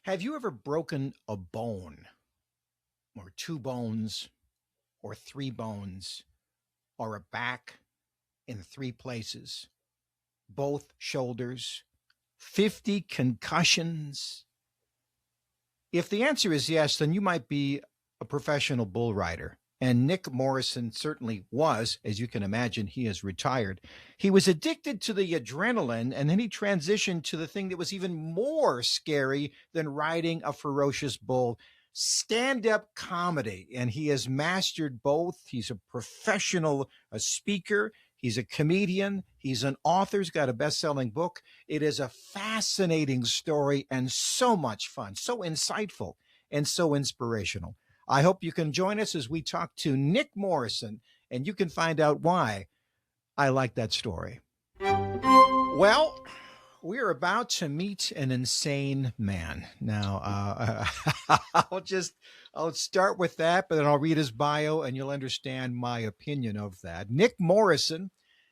Have you ever broken a bone, or two bones, or three bones, or a back in three places, both shoulders, 50 concussions? If the answer is yes, then you might be a professional bull rider. And Nick Morrison certainly was. As you can imagine, he is retired. He was addicted to the adrenaline, and then he transitioned to the thing that was even more scary than riding a ferocious bull, stand up comedy. And he has mastered both. He's a professional, a speaker, he's a comedian, he's an author, he's got a best selling book. It is a fascinating story and so much fun, so insightful, and so inspirational. I hope you can join us as we talk to Nick Morrison, and you can find out why I like that story. Well, we're about to meet an insane man. Now, I'll start with that, but then I'll read his bio and you'll understand my opinion of that. Nick Morrison,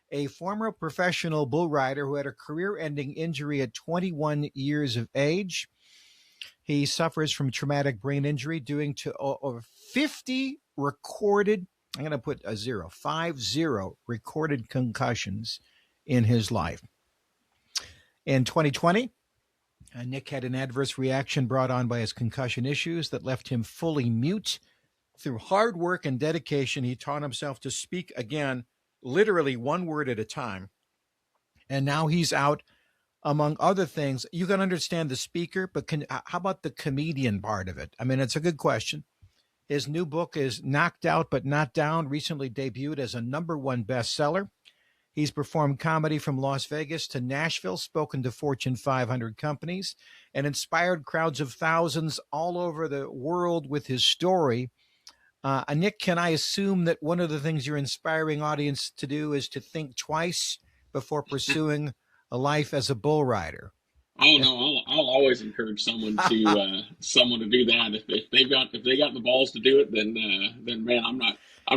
a former professional bull rider who had a career-ending injury at 21 years of age. He suffers from traumatic brain injury due to over 50 recorded, I'm going to put a 50 recorded concussions in his life. In 2020, Nick had an adverse reaction brought on by his concussion issues that left him fully mute. Through hard work and dedication, he taught himself to speak again, literally one word at a time. And now he's out, among other things. You can understand the speaker, but how about the comedian part of it? I mean, it's a good question. His new book is Knocked Out But Not Down, recently debuted as a #1 bestseller. He's performed comedy from Las Vegas to Nashville, spoken to Fortune 500 companies, and inspired crowds of thousands all over the world with his story. Nick, can I assume that one of the things you're inspiring audience to do is to think twice before pursuing a life as a bull rider? Oh no, I'll always encourage someone to do that. If they got the balls to do it, then man, I'm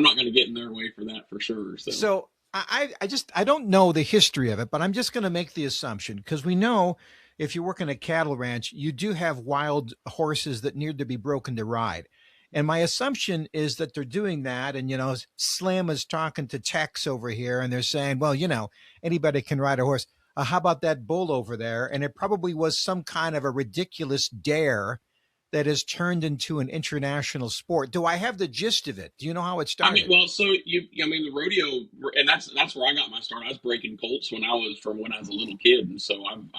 not going to get in their way for that for sure. So I don't know the history of it, but I'm just going to make the assumption, because we know if you work in a cattle ranch, you do have wild horses that need to be broken to ride. And my assumption is that they're doing that. And, Slim is talking to Tex over here and they're saying, well, anybody can ride a horse. How about that bull over there? And it probably was some kind of a ridiculous dare that has turned into an international sport. Do I have the gist of it? Do you know how it started? I mean, well, so the rodeo, and that's where I got my start. I was breaking colts when I was a little kid, and so I'm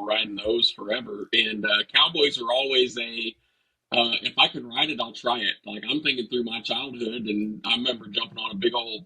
riding those forever. And cowboys are always if I can ride it, I'll try it. Like, I'm thinking through my childhood, and I remember jumping on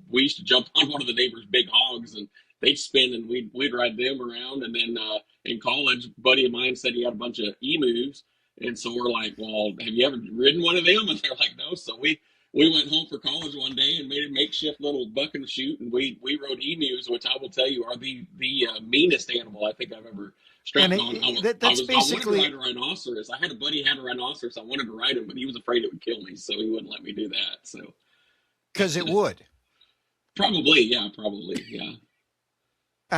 we used to jump on one of the neighbors' big hogs, and they'd spin, and we'd ride them around. And then in college, a buddy of mine said he had a bunch of emus, and so we're like, well, have you ever ridden one of them? And they're like, no. So we went home for college one day and made a makeshift little buck and shoot, and we rode emus, which I will tell you are the meanest animal I think I've ever strapped on. I wanted to ride a rhinoceros. I had a buddy who had a rhinoceros. I wanted to ride him, but he was afraid it would kill me, so he wouldn't let me do that. So, because it would. Probably, yeah.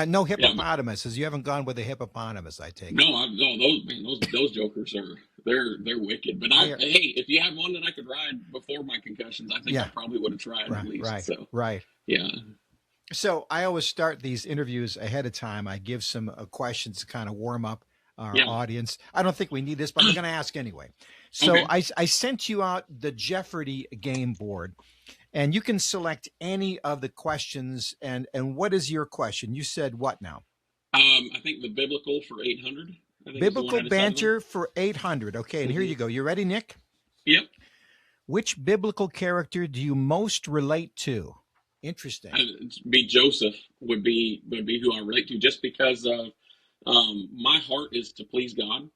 No hippopotamuses. You haven't gone with a hippopotamus, I take it. No, those jokers they're wicked. But hey, if you had one that I could ride before my concussions, I think I probably would have tried at least. Right. Yeah. So I always start these interviews ahead of time. I give some questions to kind of warm up our audience. I don't think we need this, but I'm going to ask anyway. So okay. I sent you out the Jeopardy game board, and you can select any of the questions. And what is your question? You said what now? I think the biblical for 800. Biblical banter for 800. Okay, and here you go. You ready, Nick? Yep. Which biblical character do you most relate to? Interesting. Be Joseph would be who I relate to, just because of my heart is to please God.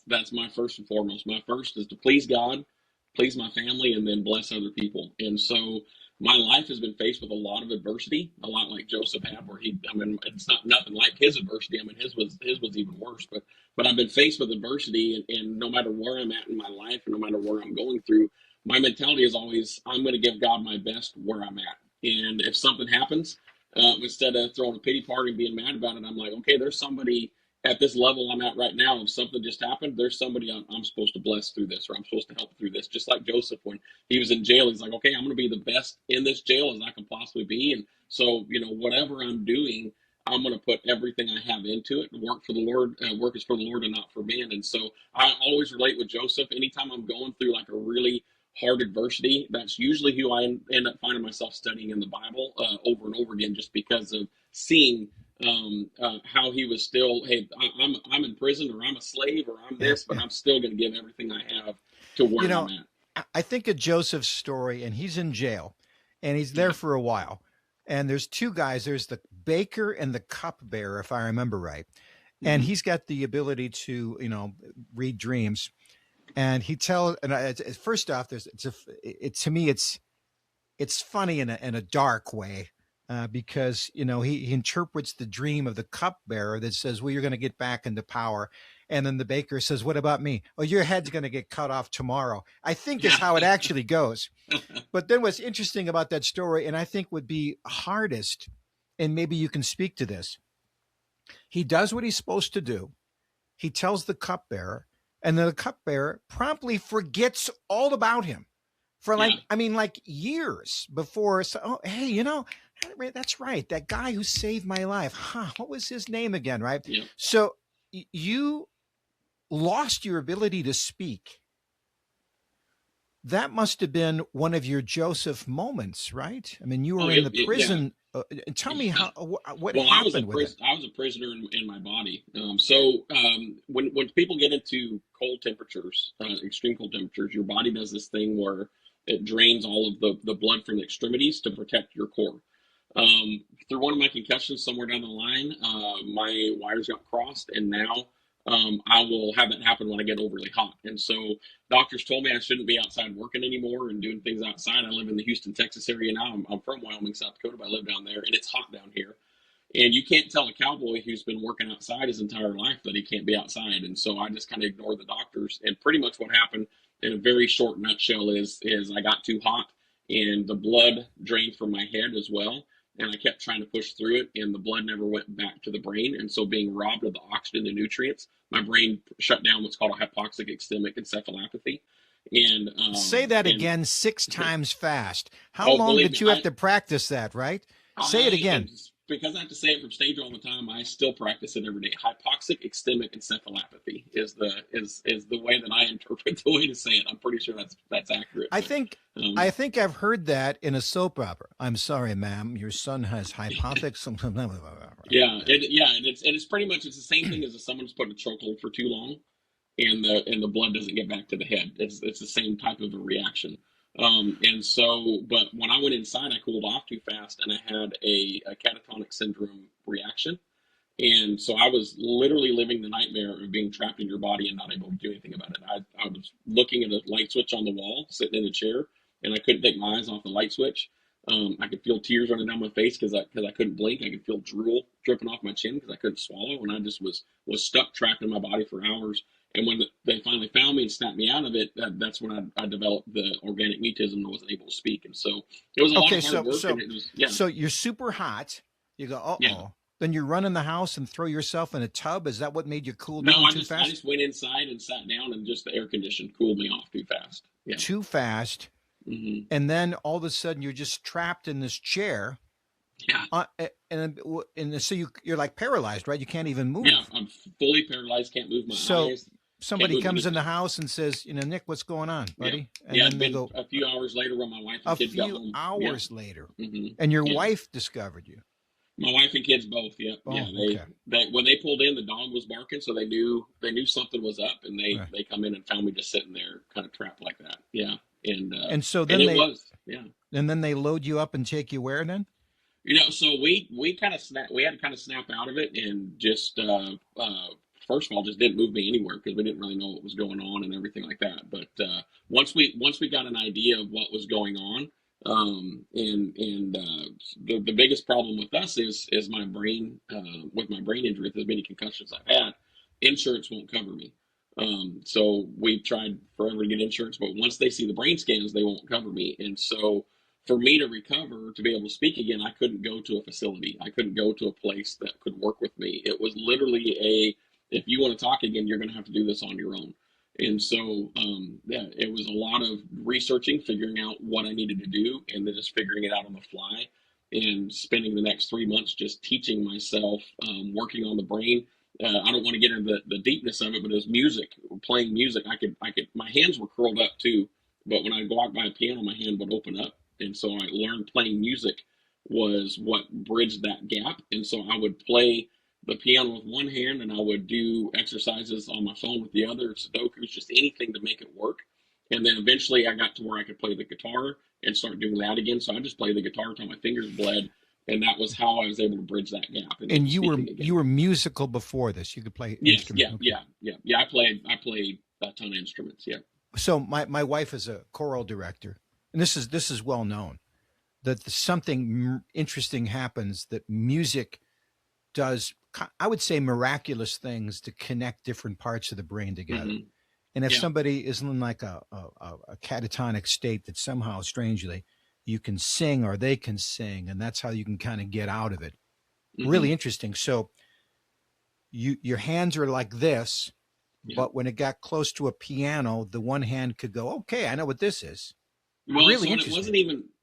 That's my first and foremost. My first is to please God, please my family, and then bless other people. And so my life has been faced with a lot of adversity, a lot like Joseph had, where it's not nothing like his adversity. I mean, his was even worse. But I've been faced with adversity, and no matter where I'm at in my life, and no matter where I'm going through, my mentality is always, I'm going to give God my best where I'm at. And if something happens, instead of throwing a pity party and being mad about it, I'm like, okay, there's somebody at this level I'm at right now, if something just happened, there's somebody I'm supposed to bless through this, or I'm supposed to help through this. Just like Joseph, when he was in jail, he's like, okay, I'm going to be the best in this jail as I can possibly be. And so, whatever I'm doing, I'm going to put everything I have into it and work for the Lord. Work is for the Lord and not for man. And so I always relate with Joseph. Anytime I'm going through like a really hard adversity, that's usually who I end up finding myself studying in the Bible over and over again, just because of seeing how he was still, hey, I'm in prison, or I'm a slave, or I'm Yeah, this, but yeah. I'm still going to give everything I have to You where I'm know, at. I think of Joseph's story, and he's in jail, and he's there Yeah. for a while. And there's two guys. There's the baker and the cupbearer, if I remember right. And Mm-hmm. he's got the ability to, read dreams. And he tells, and first off, to me, it's funny in a dark way, because he interprets the dream of the cupbearer that says, well, you're going to get back into power, and then the baker says, what about me? Oh, your head's going to get cut off tomorrow, I think, is Yeah. how it actually goes. But then what's interesting about that story, and I think would be hardest, and maybe you can speak to this, he does what he's supposed to do. He tells the cupbearer, and then the cupbearer promptly forgets all about him for, Yeah. like years before. So, oh, hey, that's right. That guy who saved my life. Huh? What was his name again? Right. Yeah. So you lost your ability to speak. That must have been one of your Joseph moments, right? I mean, you Oh, were in the yeah. prison. Tell me Yeah. how what Well, happened with it. I was a prisoner in my body. When people get into cold temperatures, extreme cold temperatures, your body does this thing where it drains all of the blood from the extremities to protect your core. Through one of my concussions somewhere down the line, my wires got crossed, and now I will have that happen when I get overly hot. And so doctors told me I shouldn't be outside working anymore and doing things outside. I live in the Houston, Texas area now. I'm from Wyoming, South Dakota, but I live down there, and it's hot down here. And you can't tell a cowboy who's been working outside his entire life that he can't be outside. And so I just kind of ignored the doctors. And pretty much what happened in a very short nutshell is I got too hot, and the blood drained from my head as well. And I kept trying to push through it, and the blood never went back to the brain. And so, being robbed of the oxygen and nutrients, my brain shut down what's called a hypoxic ischemic encephalopathy. And Say that again 6 times fast. How oh, long believe me, did you have to practice that? Right? Say it again. it's because I have to say it from stage all the time. I still practice it every day. Hypoxic extemic encephalopathy is the way that I interpret the way to say it. I'm pretty sure that's accurate. I But think um, I think I've heard that in a soap opera. I'm sorry, ma'am. Your son has hypoxic. yeah, and it's pretty much it's the same thing as if someone's put a chokehold for too long, and the blood doesn't get back to the head. It's the same type of a reaction. And so, but when I went inside, I cooled off too fast, and I had a catatonic syndrome reaction. And so I was literally living the nightmare of being trapped in your body and not able to do anything about it. I was looking at a light switch on the wall, sitting in a chair, and I couldn't take my eyes off the light switch. I could feel tears running down my face because I couldn't blink. I could feel drool dripping off my chin because I couldn't swallow, and I just was stuck trapped in my body for hours. And when they finally found me and snapped me out of it, that's when I developed the organic mutism and wasn't able to speak. And so it was a lot Okay, of hard so work, and so it was yeah, so you're super hot. You go, yeah. oh. Then you run in the house and throw yourself in a tub. Is that what made you cool No, down I too just I fast? just went inside and sat down, and just the air condition cooled me off too fast. Yeah. Too fast. Hmm. And then all of a sudden you're just trapped in this chair. Yeah. And so you're like paralyzed, right? You can't even Yeah. move. I'm fully paralyzed. Can't move my So eyes. Can't somebody move comes in the anything. house and says, Nick, what's going on, Yeah. buddy? And Yeah. then It'd they been go, a few hours later when my wife a and kids got few home. Yeah. hours later, Hmm. and your Yeah. wife discovered you. My wife and kids both. Yeah. Oh, Yeah. okay. They when they pulled in, the dog was barking, so they knew something was up, and they Right. they come in and found me just sitting there, kind of trapped like that. Yeah. And And so and then it they was yeah. and then they load you up and take you where then? So we kind of we had to kind of snap out of it, and just first of all, just didn't move me anywhere because we didn't really know what was going on and everything like that. But once we got an idea of what was going on, and the biggest problem with us is my brain, with my brain injury, with as many concussions I've had, insurance won't cover me. So we've tried forever to get insurance, but once they see the brain scans, they won't cover me. And so for me to recover, to be able to speak again, I couldn't go to a facility. I couldn't go to a place that could work with me. It was literally if you want to talk again, you're going to have to do this on your own. And so, yeah, it was a lot of researching, figuring out what I needed to do, and then just figuring it out on the fly. And spending the next 3 months just teaching myself, working on the brain. I don't want to get into the deepness of it, but it was music, playing music. My hands were curled up too, but when I go out by a piano, my hand would open up. And so I learned playing music was what bridged that gap. And so I would play the piano with one hand and I would do exercises on my phone with the other, Sudokus, just anything to make it work. And then eventually I got to where I could play the guitar and start doing that again. So I just played the guitar until my fingers bled. And that was how I was able to bridge that gap. And you were musical before this. You could play yes, instruments. Yeah. I played a ton of instruments. Yeah. So my wife is a choral director, and this is well known that something interesting happens, that music does, I would say, miraculous things to connect different parts of the brain together. Mm-hmm. And if somebody is in like a catatonic state, that somehow strangely you can sing or they can sing, and that's how you can kind of get out of it. Mm-hmm. Really interesting. So your hands are like this, but when it got close to a piano, the one hand could go, okay, I know what this is. Well, really so interesting.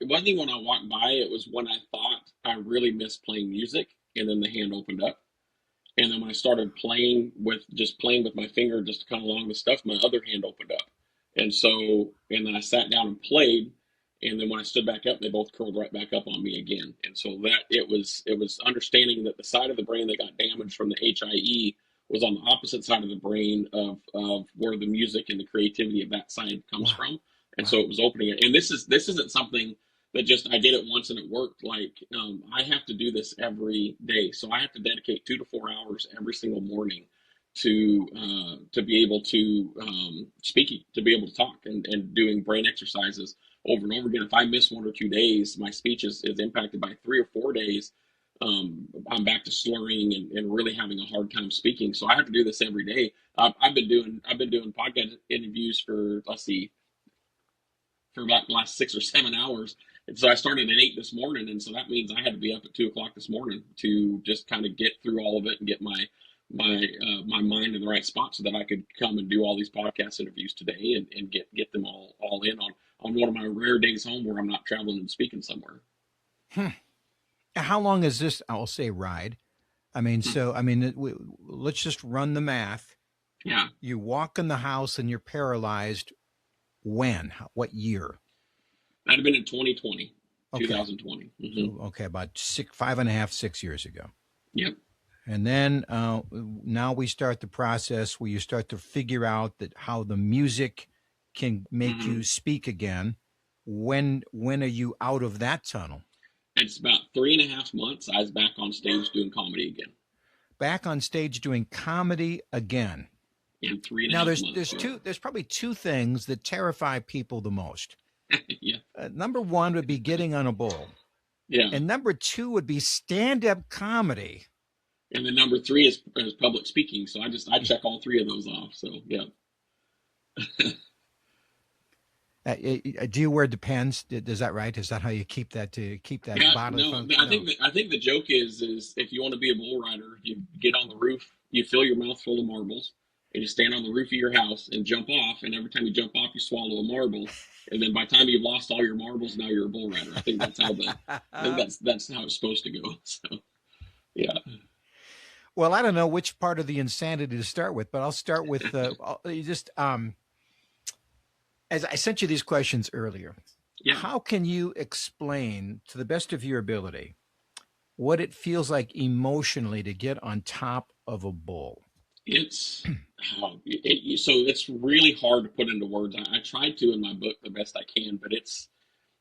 It wasn't even when I walked by. It was when I thought I really missed playing music, and then the hand opened up. And then when I started playing with my finger just kind of along the stuff, my other hand opened up. And then I sat down and played. And then when I stood back up, they both curled right back up on me again. And so that it was understanding that the side of the brain that got damaged from the HIE was on the opposite side of the brain of where the music and the creativity of that side comes from. And so it was opening it. And this isn't something that just I did it once and it worked. Like I have to do this every day. So I have to dedicate 2 to 4 hours every single morning to be able to speaking, to be able to talk and doing brain exercises over and over again. If I miss 1 or 2 days, my speech is impacted. By 3 or 4 days. I'm back to slurring and really having a hard time speaking. So I have to do this every day. I've been doing podcast interviews for about the last 6 or 7 hours. And so I started at 8 this morning. And so that means I had to be up at 2 o'clock this morning to just kind of get through all of it and get my mind in the right spot so that I could come and do all these podcast interviews today and get them all in on one of my rare days home where I'm not traveling and speaking somewhere. How long is this, I'll say, ride? I mean, let's just run the math. Yeah. You walk in the house and you're paralyzed. When? What year? That'd have been in 2020, okay. 2020. Mm-hmm. Okay, about 5.5, 6 years ago. Yep. And then now we start the process where you start to figure out that how the music can make you speak again. When are you out of that tunnel? It's about 3.5 months. I was back on stage doing comedy again. Back on stage doing comedy again. In 3.5 months. There's probably 2 things that terrify people the most. Yeah. Number 1 would be getting on a bull. Yeah. And number 2 would be stand-up comedy. And then number 3 is public speaking. So I check all 3 of those off. So yeah. Do you wear Depends? Is that right? Is that how you keep that bodily function? I think the joke is if you want to be a bull rider, you get on the roof, you fill your mouth full of marbles, and you stand on the roof of your house and jump off. And every time you jump off, you swallow a marble. And then by the time you've lost all your marbles, now you're a bull rider. I think that's how that's how it's supposed to go. So, yeah. Well, I don't know which part of the insanity to start with, but I'll start with as I sent you these questions earlier. Yeah. How can you explain, to the best of your ability, what it feels like emotionally to get on top of a bull? So it's really hard to put into words. I tried to in my book the best I can, but it's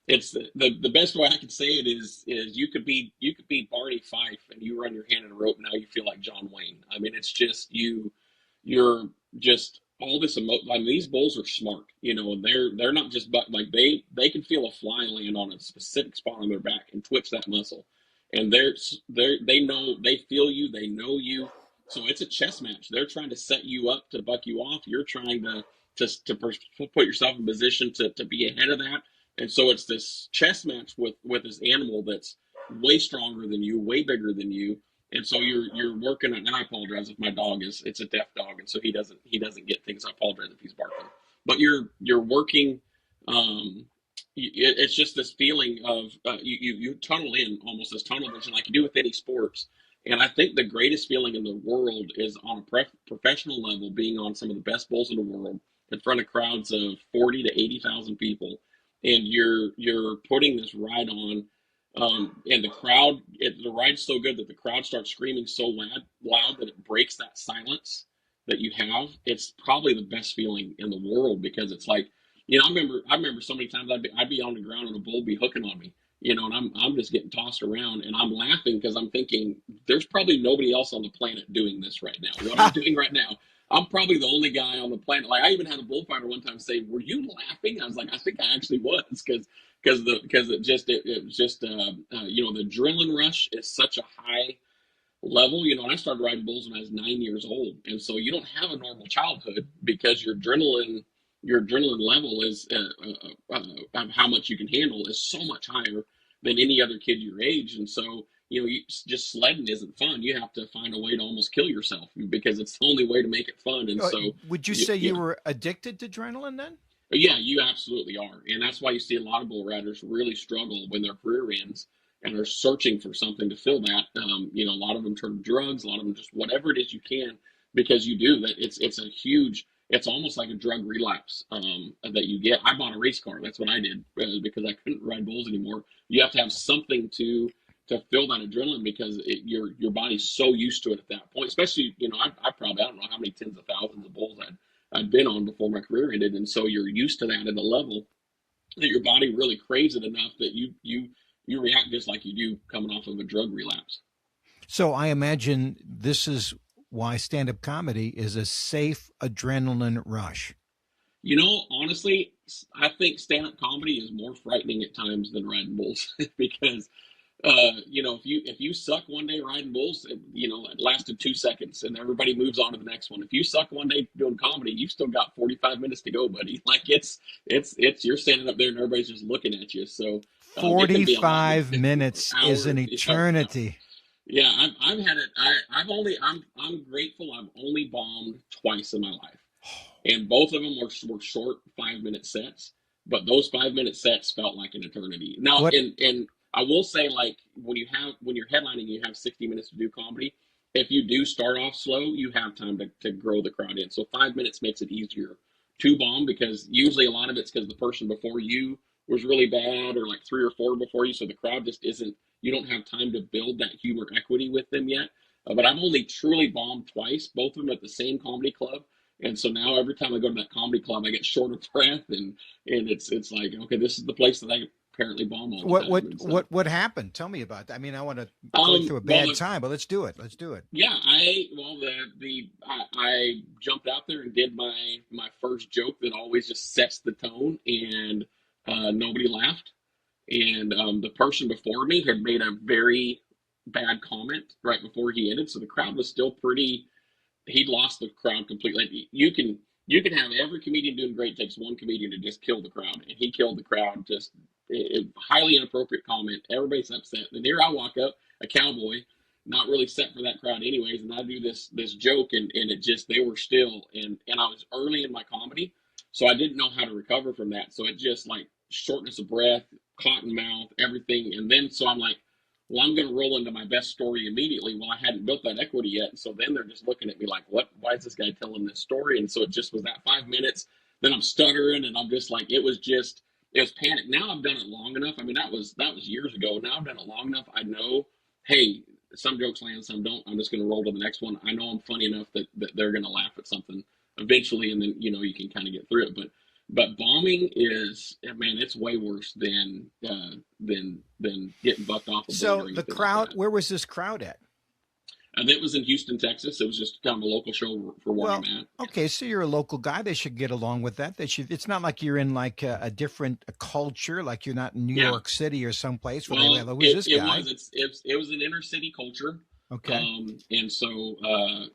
the best way I can say it is you could be Barney Fife and you run your hand in a rope. Now you feel like John Wayne. I mean, it's just you're just all this emotion. I mean, these bulls are smart, and they're not just like they can feel a fly land on a specific spot on their back and twitch that muscle, and they know, they feel you, they know you. So it's a chess match. They're trying to set you up to buck you off. You're trying to put yourself in position to be ahead of that. And so it's this chess match with this animal that's way stronger than you, way bigger than you. And so you're working on, and I apologize if my dog is, it's a deaf dog, and so he doesn't get things. I apologize if he's barking. But you're working. It's just this feeling of you tunnel in, almost this tunnel vision, like you do with any sports. And I think the greatest feeling in the world is on a professional level, being on some of the best bowls in the world in front of crowds of 40 to 80,000 people, and you're putting this ride on, and the crowd, the ride's so good that the crowd starts screaming so loud that it breaks that silence that you have. It's probably the best feeling in the world, because it's like, I remember so many times I'd be on the ground and a bull be hooking on me, and I'm just getting tossed around, and I'm laughing because I'm thinking there's probably nobody else on the planet doing this right now. What I'm doing right now, I'm probably the only guy on the planet. Like, I even had a bullfighter one time say, "Were you laughing?" I was like, "I think I actually was," because it was just the adrenaline rush is such a high level. And I started riding bulls when I was 9 years old, and so you don't have a normal childhood because your adrenaline level is how much you can handle is so much higher than any other kid your age. And so just sledding isn't fun. You have to find a way to almost kill yourself because it's the only way to make it fun. And so Would you say yeah. you were addicted to adrenaline then? Yeah, you absolutely are. And that's why you see a lot of bull riders really struggle when their career ends and are searching for something to fill that. A lot of them turn to drugs, a lot of them just whatever it is you can, because you do that. It's almost like a drug relapse that you get. I bought a race car. That's what I did because I couldn't ride bulls anymore. You have to have something to fill that adrenaline because your body's so used to it at that point. Especially, I don't know how many tens of thousands of bulls I'd been on before my career ended, and so you're used to that at a level that your body really craves it enough that you react just like you do coming off of a drug relapse. So I imagine this is why stand-up comedy is a safe adrenaline rush. Honestly, I think stand-up comedy is more frightening at times than riding bulls because if you suck one day riding bulls, it lasted 2 seconds and everybody moves on to the next one. If you suck one day doing comedy, you've still got 45 minutes to go, buddy. Like it's you're standing up there and everybody's just looking at you. So it can be a lot. 45 minutes is Hours. an eternity. Yeah, I've had it. I'm grateful. I've only bombed twice in my life, and both of them were short 5 minute sets. But those 5 minute sets felt like an eternity. Now, What and I will say, like when you're headlining, you have 60 minutes to do comedy. If you do start off slow, you have time to grow the crowd in. So 5 minutes makes it easier to bomb because usually a lot of it's because the person before you was really bad, or like three or four before you, so the crowd just isn't. You don't have time to build that humor equity with them yet. But I've only truly bombed twice, both of them at the same comedy club. And so now every time I go to that comedy club, I get short of breath, and it's like, okay, this is the place that I apparently bomb all the what time. what And so, what happened? Tell me about that. I mean, I want to go through a well, bad time, but let's do it. Let's do it. yeah, I jumped out there and did my first joke that always just sets the tone, and nobody laughed. And the person before me had made a very bad comment right before he ended, so the crowd was still pretty. He'd lost the crowd completely. You can have every comedian doing great. It takes one comedian to just kill the crowd, and he killed the crowd. Just highly inappropriate comment. Everybody's upset. And here I walk up, a cowboy, not really set for that crowd anyways, and I do this joke, and it just they were still, and I was early in my comedy, so I didn't know how to recover from that. So it just like shortness of breath, cotton mouth, everything, and then so I'm like, well, I'm going to roll into my best story immediately. Well, I hadn't built that equity yet. And so then they're just looking at me like, what? Why is this guy telling this story? And so it just was that 5 minutes. Then I'm stuttering, and I'm just like, it was panic. Now I've done it long enough. I mean, that was years ago. Now I've done it long enough. I know, hey, some jokes land, some don't. I'm just going to roll to the next one. I know I'm funny enough that they're going to laugh at something eventually, and then, you can kind of get through it. But bombing is, man, it's way worse than getting bucked off a bull. So the crowd, where was this crowd at? And it was in Houston, Texas. It was just kind of a local show for where I'm at. Okay, so you're a local guy. They should get along with that. They should. It's not like you're in like a different culture, like you're not in New York City or someplace where they who's this guy? It was an inner city culture. Okay. And so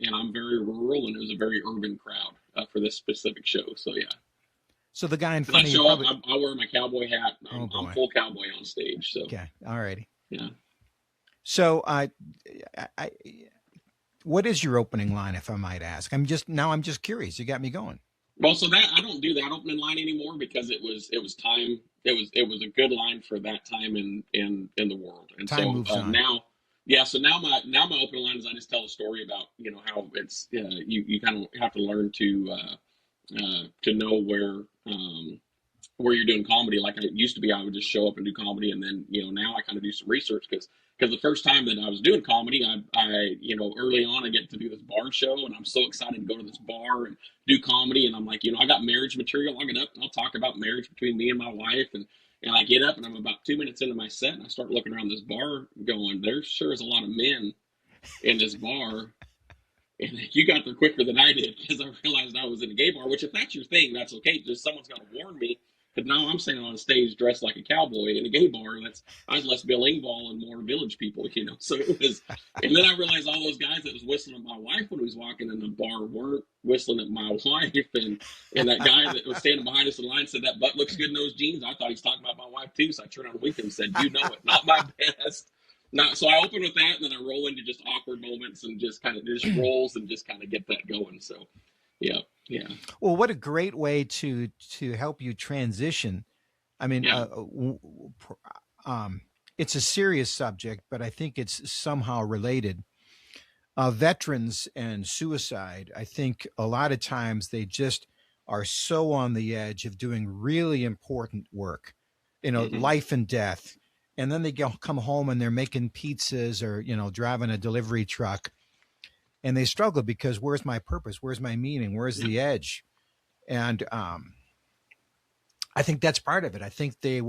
and I'm very rural, and it was a very urban crowd for this specific show. So yeah. So the guy in front of you probably, I wear my cowboy hat. I'm full cowboy on stage. So okay, all righty. Yeah. So, I, what is your opening line, if I might ask? I'm just curious. You got me going. Well, so that I don't do that opening line anymore because it was time. It was a good line for that time in the world. And Time so moves on. now, yeah. So now my opening line is I just tell a story about how it's you kind of have to learn to know where you're doing comedy. Like I used to be, I would just show up and do comedy, and then now I kind of do some research because the first time that I was doing comedy, I early on I get to do this bar show, and I'm so excited to go to this bar and do comedy, and I'm like, I got marriage material. I'll get up and I'll talk about marriage between me and my wife, and I get up and I'm about 2 minutes into my set, and I start looking around this bar, going, there sure is a lot of men in this bar. And you got there quicker than I did because I realized I was in a gay bar, which if that's your thing, that's okay. Just someone's got to warn me. Because now I'm standing on a stage dressed like a cowboy in a gay bar. I was less Bill Engvall and more village people. So it was, and then I realized all those guys that was whistling at my wife when he was walking in the bar weren't whistling at my wife. And that guy that was standing behind us in line said, that butt looks good in those jeans. I thought he was talking about my wife too. So I turned on and winked and said, you know it, not my best. Not, so I open with that, and then I roll into just awkward moments and just kind of just rolls and just kind of get that going. So, yeah, yeah. Well, what a great way to help you transition. I mean, Yeah. it's a serious subject, but I think it's somehow related. Veterans and suicide, I think a lot of times they just are so on the edge of doing really important work, Hmm. life and death. And then they come home and they're making pizzas or, driving a delivery truck, and they struggle because where's my purpose? Where's my meaning? Where's Yeah. the edge? And I think that's part of it. I think they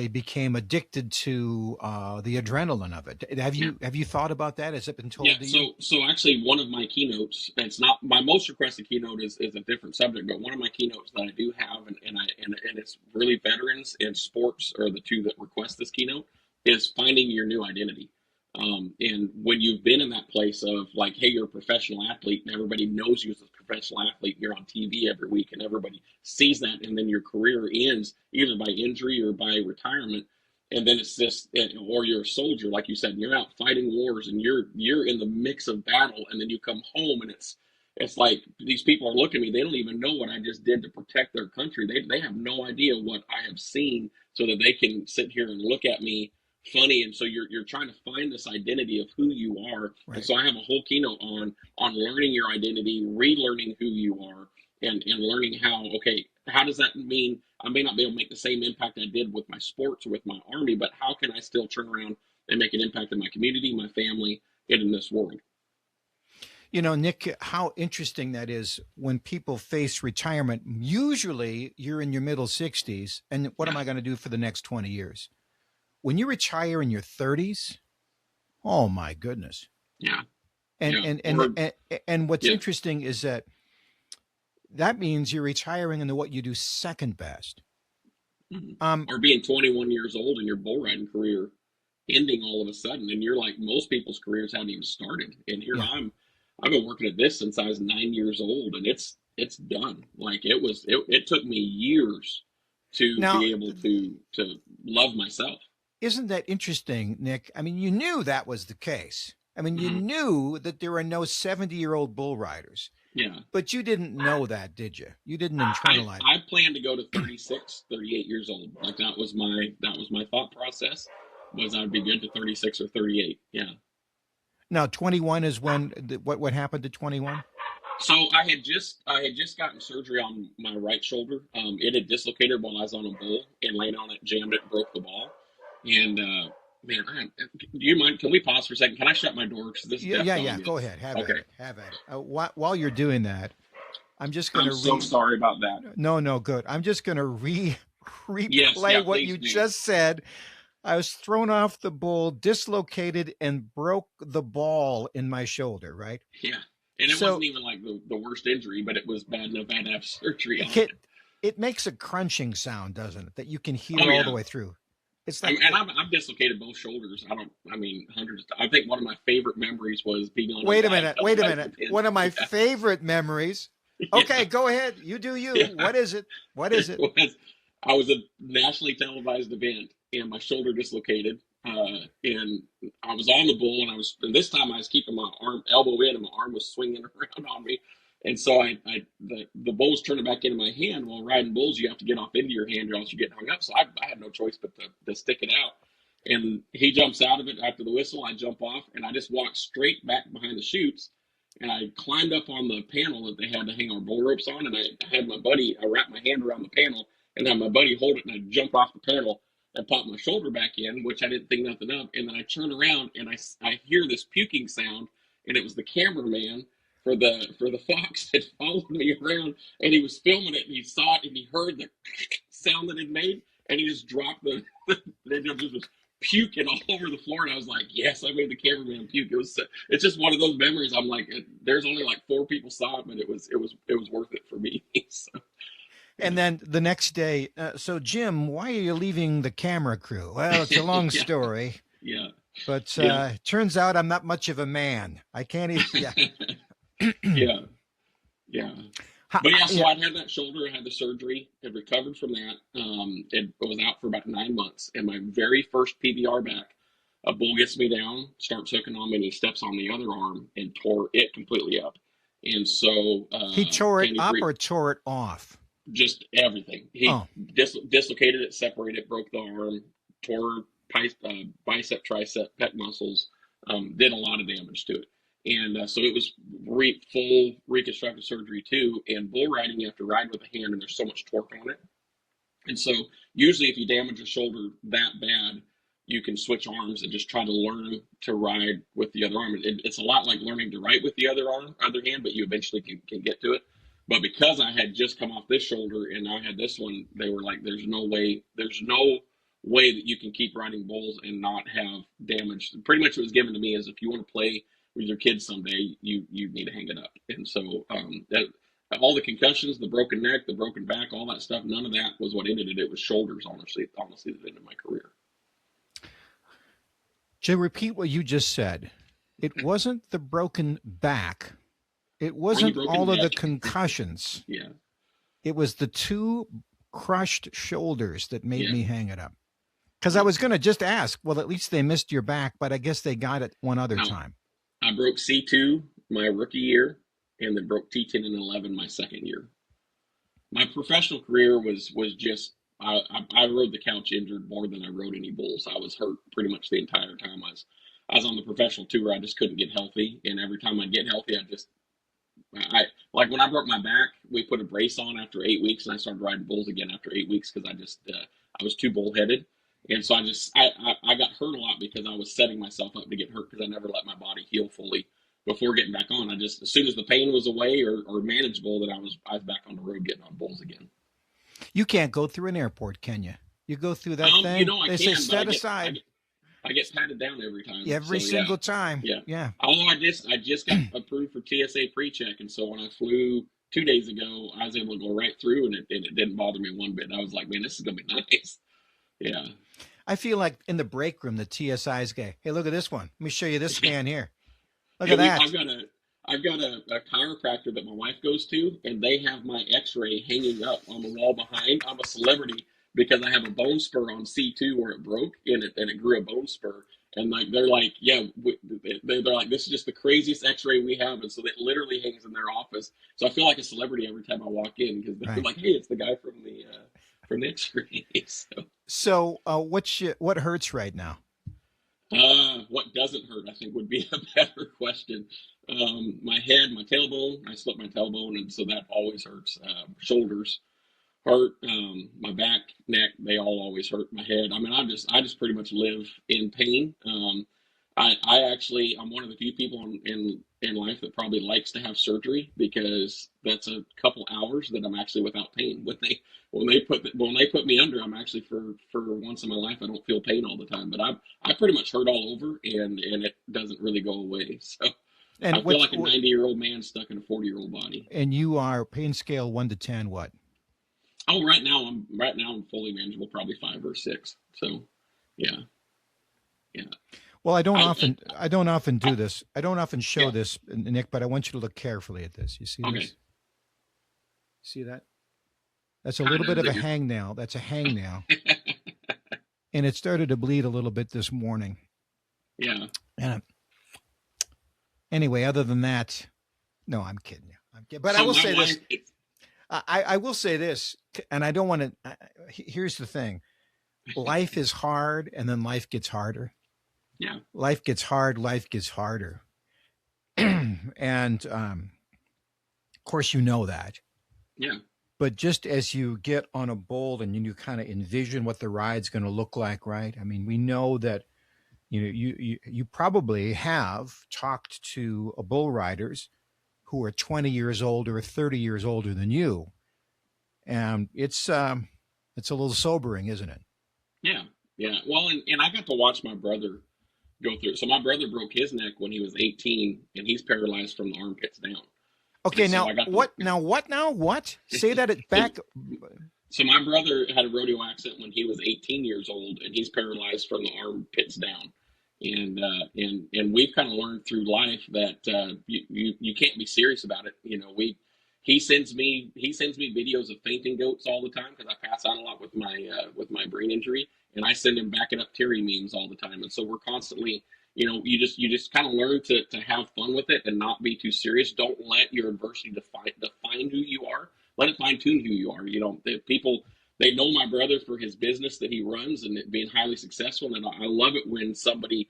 became addicted to the adrenaline of it. Have Yeah. you thought about that? Has it been Yeah. told to you? So actually, one of my keynotes, it's not my most requested keynote is a different subject, but one of my keynotes that I do have, and it's really veterans and sports are the two that request this keynote, is finding your new identity. And when you've been in that place of like, hey, you're a professional athlete and everybody knows you as a professional athlete, and you're on TV every week and everybody sees that, and then your career ends either by injury or by retirement, and then it's just or you're a soldier like you said, and you're out fighting wars and you're in the mix of battle, and then you come home and it's like these people are looking at me, they don't even know what I just did to protect their country. They have no idea what I have seen, so that they can sit here and look at me funny. And so you're trying to find this identity of who you are. And Right. so I have a whole keynote on learning your identity, relearning who you are, and learning how, okay, how does that mean I may not be able to make the same impact I did with my sports or with my army, but how can I still turn around and make an impact in my community, my family, and in this world? Nick, how interesting that is when people face retirement. Usually you're in your middle 60s, and what Yeah, am I going to do for the next 20 years? When you retire in your 30s, oh my goodness. yeah, And yeah. and and Or and, and what's yeah. interesting is that means you're retiring into what you do second best. Mhm. Um, Or being 21 years old and your bull riding career ending all of a sudden, and you're like most people's careers haven't even started, and here yeah. I've been working at this since I was 9 years old, and it's done. Like it took me years to Now, be able to love myself. isn't that interesting, Nick? I mean, you knew that was the case. I mean, you Hmm. knew that there are no 70-year-old bull riders, Yeah. but you didn't know that, did you? You didn't I internalize. I plan to go to 36, 38 years old. Like that was my thought process, was I'd be good to 36 or 38. Yeah. Now, 21 is when what happened to 21? So I had just gotten surgery on my right shoulder. It had dislocated while I was on a bull and laying on it, jammed it, broke the ball. And man, do you mind? Can we pause for a second? Can I shut my door because this Yeah, deaf yeah, dog yeah. Go is ahead. Have at okay? it. Have at it. While you're doing that, I'm just going I'm to so sorry about that. No, no, good. I'm just going to Yes, yeah, replay what please you do. just said. I was thrown off the bull, dislocated, and broke the ball in my shoulder. Right. Yeah, and it wasn't So even like the worst injury, but it was bad enough I had to have surgery on it it. it makes a crunching sound, doesn't it? That you can hear Oh all the yeah. way through. It's I like mean, and I've dislocated both shoulders. I mean, hundreds. I think one of my favorite memories was being on a wait a live minute, wait a televised minute. event. One of my Yeah, favorite memories. yeah, Okay, go ahead. You do you. yeah. What is it? What is It it? was, I was a nationally televised event, and my shoulder dislocated, and I was on the bull, and this time I was keeping my elbow in, and my arm was swinging around on me. And so the bull was turning back into my hand. While riding bulls, you have to get off into your hand, or else you get hung up. So I had no choice but to stick it out. And he jumps out of it after the whistle. I jump off, and I just walk straight back behind the chutes. And I climbed up on the panel that they had to hang our bull ropes on, and I had my buddy. I wrapped my hand around the panel, and had my buddy hold it, and I jumped off the panel and popped my shoulder back in, which I didn't think nothing of. And then I turn around, and I hear this puking sound, and it was the cameraman for the Fox had followed me around, and he was filming it, and he saw it, and he heard the sound that it made, and he just dropped it just was puking all over the floor. And I was like, yes, I made the cameraman puke. It's just one of those memories. I'm like, there's only like 4 people saw it, but it was worth it for me. So, and then the next day, so Jim, why are you leaving the camera crew? Well, it's a long story. Yeah. But turns out I'm not much of a man. I can't even. Yeah. Yeah. But yeah, so I had that shoulder. I had the surgery. Had recovered from that. It was out for about 9 months. And my very first PBR back, a bull gets me down, starts hooking on me, and he steps on the other arm and tore it completely up. And so he tore it up or tore it off? Just everything. He dislocated it, separated it, broke the arm, tore bicep, tricep, pec muscles, did a lot of damage to it. And so it was full reconstructive surgery too. And bull riding, you have to ride with a hand, and there's so much torque on it. And so usually if you damage a shoulder that bad, you can switch arms and just try to learn to ride with the other arm. It's a lot like learning to write with the other hand, but you eventually can get to it. But because I had just come off this shoulder and I had this one, they were like, there's no way that you can keep riding bulls and not have damage. Pretty much what was given to me is, if you want to play with your kids someday, you need to hang it up. And so all the concussions, the broken neck, the broken back, all that stuff, none of that was what ended it. It was shoulders, honestly, that ended my career. To repeat what you just said, it wasn't the broken back. It wasn't all of the concussions. Yeah. It was the 2 crushed shoulders that made me hang it up. Because I was going to just ask, well, at least they missed your back, but I guess they got it one other time. I broke C2 my rookie year, and then broke T10 and 11 my second year. My professional career was just, I rode the couch injured more than I rode any bulls. I was hurt pretty much the entire time I was on the professional tour. I just couldn't get healthy. And every time I'd get healthy, like when I broke my back, we put a brace on after 8 weeks, and I started riding bulls again after 8 weeks because I was too bullheaded. And so I got hurt a lot because I was setting myself up to get hurt, because I never let my body heal fully before getting back on. As soon as the pain was away or manageable, that I was back on the road getting on bulls again. You can't go through an airport, can you? You go through that thing. You know, I they can, say set aside. I get patted down every time. Every single time. Yeah. Although I just got approved for TSA pre-check, and so when I flew 2 days ago, I was able to go right through, and it didn't bother me one bit. I was like, man, this is gonna be nice. Yeah. I feel like in the break room, the TSI's guy, hey, look at this one. Let me show you this scan here. Look at that. I've got a chiropractor that my wife goes to, and they have my x-ray hanging up on the wall behind. I'm a celebrity because I have a bone spur on C2 where it broke, and it grew a bone spur. And like they're like, yeah, they're like, this is just the craziest x-ray we have. And so it literally hangs in their office. So I feel like a celebrity every time I walk in, because they're like, hey, it's the guy from the x-ray. So what hurts right now? What doesn't hurt, I think, would be a better question. My head, my tailbone, I slipped my tailbone, and so that always hurts. Shoulders hurt, my back, neck, they all always hurt. My head. I mean, I just pretty much live in pain. I'm one of the few people in life that probably likes to have surgery, because that's a couple hours that I'm actually without pain. When they put me under, I'm actually for once in my life, I don't feel pain all the time. But I pretty much hurt all over, and it doesn't really go away. So I feel like a 90-year-old man stuck in a 40-year-old body. And you are pain scale 1 to 10, what? Oh, right now I'm fully manageable, probably 5 or 6. So, yeah. Well, I don't often do this. I don't often show this, Nick, but I want you to look carefully at this. You see this? See that? That's a little bit of a hangnail. That's a hangnail. and it started to bleed a little bit this morning. Yeah. And anyway, other than that, no, I'm kidding you. I'm kidding. But So I will my say wife, this. I will say this, and I don't want to. Here's the thing: life is hard, and then life gets harder. yeah, Life gets hard. Life gets harder, and of course, you know that. yeah, But just as you get on a bowl and you kind of envision what the ride's going to look like, right? I mean, we know that you probably have talked to bull riders who are 20 years old or 30 years older than you, and it's a little sobering, isn't it? yeah, yeah. Well, and I got to watch my brother go through it. So my brother broke his neck when he was 18, and he's paralyzed from the armpits down. Okay, And so now I got to. what? Now what? Now what? Say that it so, back. so my brother had a rodeo accident when he was 18 years old, and he's paralyzed from the armpits down. And we've kind of learned through life that you can't be serious about it. He sends me videos of fainting goats all the time because I pass out a lot with my brain injury, and I send him backing up Terry memes all the time. And so we're constantly, you just kind of learn to have fun with it and not be too serious. Don't let your adversity define who you are. Let it fine tune who you are. People, they know my brother for his business that he runs and it being highly successful. And I love it when somebody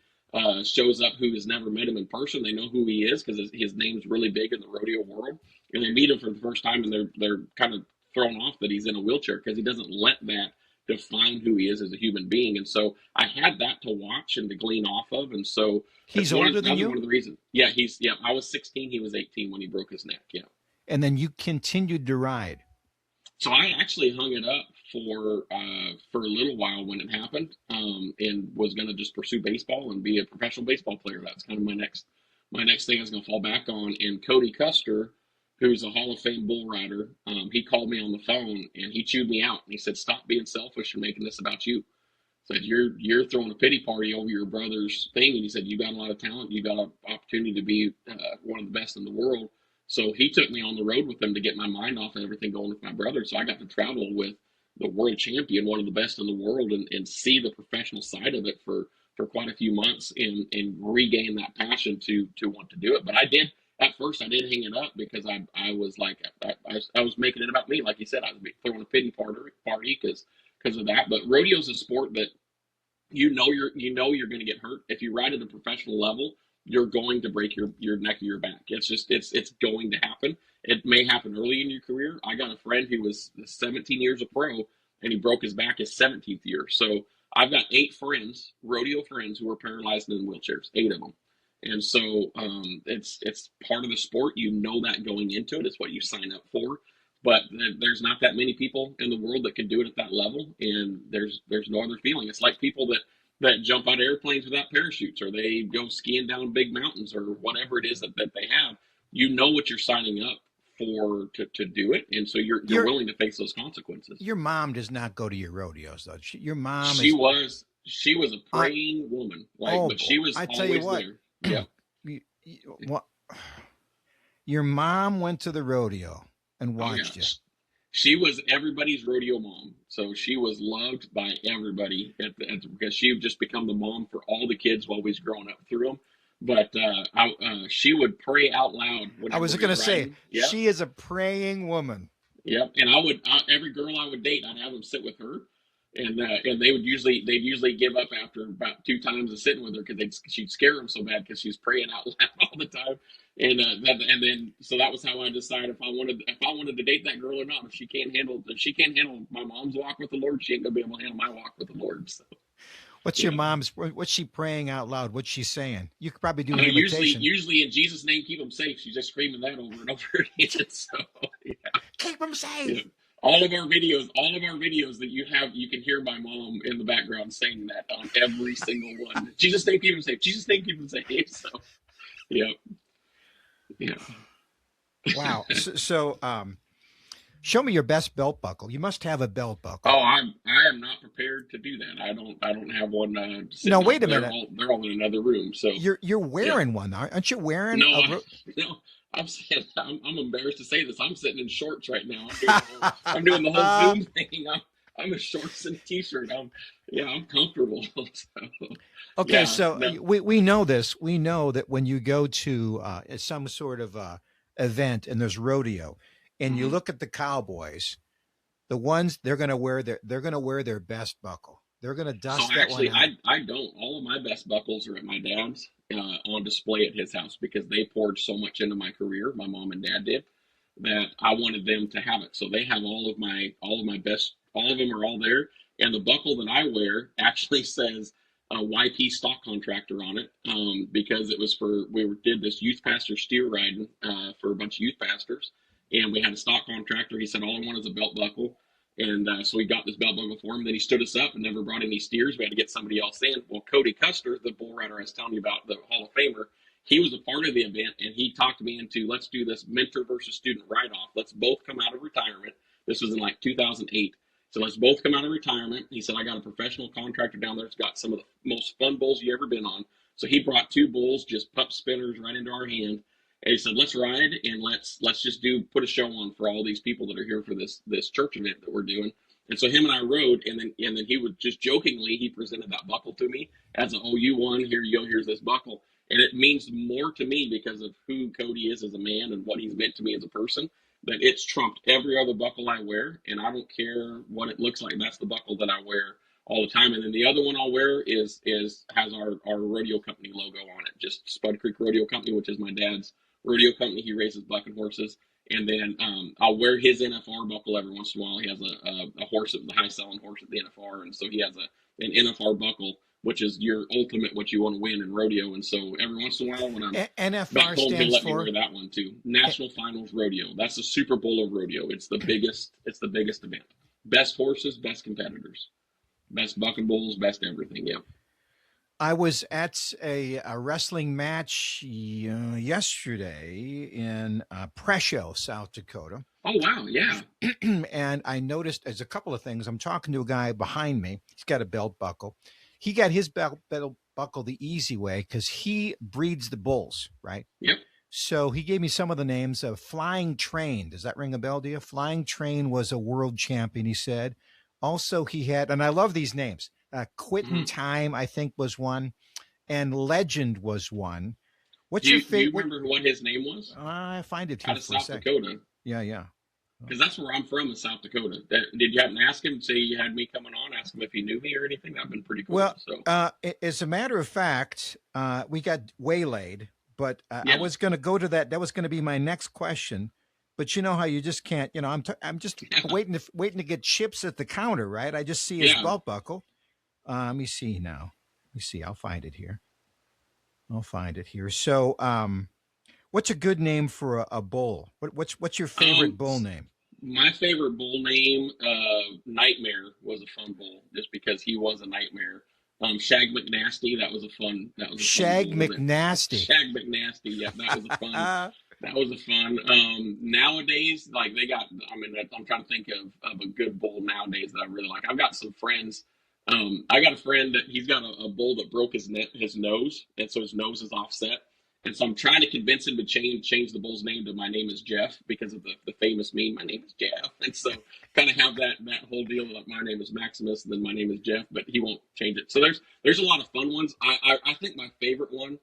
shows up who has never met him in person. They know who he is because his name's really big in the rodeo world, and they meet him for the first time and they're kind of thrown off that he's in a wheelchair because he doesn't let that define who he is as a human being. And so I had that to watch and to glean off of. And so He's older than one you, of the reasons. Yeah. I was 16. He was 18 when he broke his neck. Yeah. and then you continued to ride. So I actually hung it up for a little while when it happened, and was going to just pursue baseball and be a professional baseball player. That's kind of my next thing I was going to fall back on. And Cody Custer, who's a Hall of Fame bull rider, he called me on the phone and he chewed me out and he said, "Stop being selfish and making this about you." Said you're throwing a pity party over your brother's thing, and he said you got a lot of talent, you got an opportunity to be one of the best in the world. So he took me on the road with him to get my mind off and everything going with my brother. So I got to travel with the world champion, one of the best in the world, and see the professional side of it for quite a few months and regain that passion to want to do it. But I did at first I did hang it up because I was like I was making it about me, like you said. I was throwing a pity party because of that. But rodeo is a sport that you're going to get hurt if you ride at a professional level. You're going to break your neck or your back. It's going to happen. It may happen early in your career. I got a friend who was 17 years a pro and he broke his back his 17th year. So I've got 8 friends, rodeo friends, who are paralyzed and in wheelchairs, 8 of them. And so it's part of the sport. You know that going into it. It's what you sign up for. But there's not that many people in the world that can do it at that level, and there's no other feeling. It's like people that jump out of airplanes without parachutes, or they go skiing down big mountains, or whatever it is that they have. You know what you're signing up for to do it, and so you're willing to face those consequences. Your mom does not go to your rodeos, though. Your mom She is. was a praying woman, but she was I tell you always what. there. Yeah. What? Your mom went to the rodeo and Oh watched yeah. you. She was everybody's rodeo mom. So she was loved by everybody because she had just become the mom for all the kids while we was growing up through them. But she would pray out loud I whenever was we going were to say, riding. Yep, she is a praying woman. yep. And every girl I would date, I'd have them sit with her, and they'd usually give up after about 2 times of sitting with her because she'd scare them so bad because she was praying out loud all the time. And then so that was how I decided if I wanted to date that girl or not. If she can't handle my mom's walk with the Lord, she ain't gonna be able to handle my walk with the Lord. So What's your yeah. mom's? What's she praying out loud? What's she saying? You could probably do an Usually, imitation. usually in Jesus' name, keep them safe. She's just screaming that over and over again. So yeah, Keep them yeah. safe. All of our videos that you can hear my mom in the background saying that on every single one. Jesus' name, keep them safe. Jesus' name, keep them safe. So yeah, yeah. Wow. Show me your best belt buckle. You must have a belt buckle. Oh, I am not prepared to do that. I don't have one. No, wait a minute. They're all in another room. So You're yeah. wearing one, aren't you? Wearing No, a no. I'm embarrassed to say this. I'm sitting in shorts right now. I'm doing the whole Zoom thing. I'm a shorts and a t-shirt. I'm comfortable. So, Okay, yeah, so no. we know this. We know that when you go to some sort of event and there's rodeo, and you Mhm. look at the cowboys, the ones they're going to wear their best buckle. They're going to So dust that one actually, out. I don't. All of my best buckles are at my dad's on display at his house because they poured so much into my career. My mom and dad did that I wanted them to have it. So they have all of my best. All of them are all there, and the buckle that I wear actually says YP stock contractor on it because it was for did this youth pastor steer riding for a bunch of youth pastors, and we had a stock contractor. He said all I want is a belt buckle. And so we got this belt buckle for him. Then he stood us up and never brought any steers. We had to get somebody else in. Well, Cody Custer, the bull rider I was telling you about, the Hall of Famer, he was a part of the event, and he talked me into let's do this mentor versus student write-off. Let's both come out of retirement. This was in like 2008. So let's both come out of retirement. He said, I got a professional contractor down there that's got some of the most fun bulls you ever been on. So he brought two bulls, just pup spinners right into our hand. And he said, "Let's ride and let's just put a show on for all these people that are here for this church event that we're doing." And so him and I rode, and then he would just jokingly he presented that buckle to me as you won. Here you go. Here's this buckle, and it means more to me because of who Cody is as a man and what he's meant to me as a person. That it's trumped every other buckle I wear, and I don't care what it looks like. That's the buckle that I wear all the time. And then the other one I'll wear has our rodeo company logo on it, just Spud Creek Rodeo Company, which is my dad's rodeo company. He raises bucking horses. And then I'll wear his NFR buckle every once in a while. He has a horse, the high selling horse at the NFR. And so he has an NFR buckle, which is your ultimate, what you want to win in rodeo. And so every once in a while, when I'm back NFR home, he'll stands let me for wear that one too. National Finals Rodeo. That's the Super Bowl of rodeo. It's the biggest. It's the biggest event. Best horses, best competitors, best bucking bulls, best everything. Yeah. I was at a wrestling match yesterday in Presho, South Dakota. Oh wow. Yeah. And I noticed there's a couple of things. I'm talking to a guy behind me. He's got a belt buckle. He got his belt buckle the easy way because he breeds the bulls, right? Yep. So he gave me some of the names of Flying Train. Does that ring a bell to you? Flying Train was a world champion, he said. Also, he had, and I love these names. Quitting Mm-hmm. Time, I think, was one, and Legend was one. What's Do your you favorite? remember what his name was? I find it Out here of for a South sec. Dakota. Yeah, yeah. Because that's where I'm from in South Dakota. Did you happen to ask him, say you had me coming on, ask him if he knew me or anything? That'd been pretty cool. Well, So, as a matter of fact, we got waylaid, but I yeah. was going to go to that. That was going to be my next question. But you know how you just can't. I'm just waiting to get chips at the counter, right? I just see his Yeah. belt buckle. Let me see now. Let me see. I'll find it here. I'll find it here. So, what's a good name for a bull? What's your favorite Um, bull name? my favorite bull name, Nightmare, was a fun bull just because he was a nightmare. Shag McNasty, that was a fun Shag bull. That McNasty. Shag McNasty, yeah, that was a fun. That was a fun. Nowadays, like they got. I mean, I'm trying to think of a good bull nowadays that I really like. I've got some friends. I got a friend that he's got a bull that broke his nose, and so his nose is offset. And so I'm trying to convince him to change the bull's name to "My name is Jeff" because of the famous meme "My name is Jeff." And so kind of have that whole deal like "My name is Maximus" and then "My name is Jeff," but he won't change it. So there's a lot of fun ones. I think my favorite one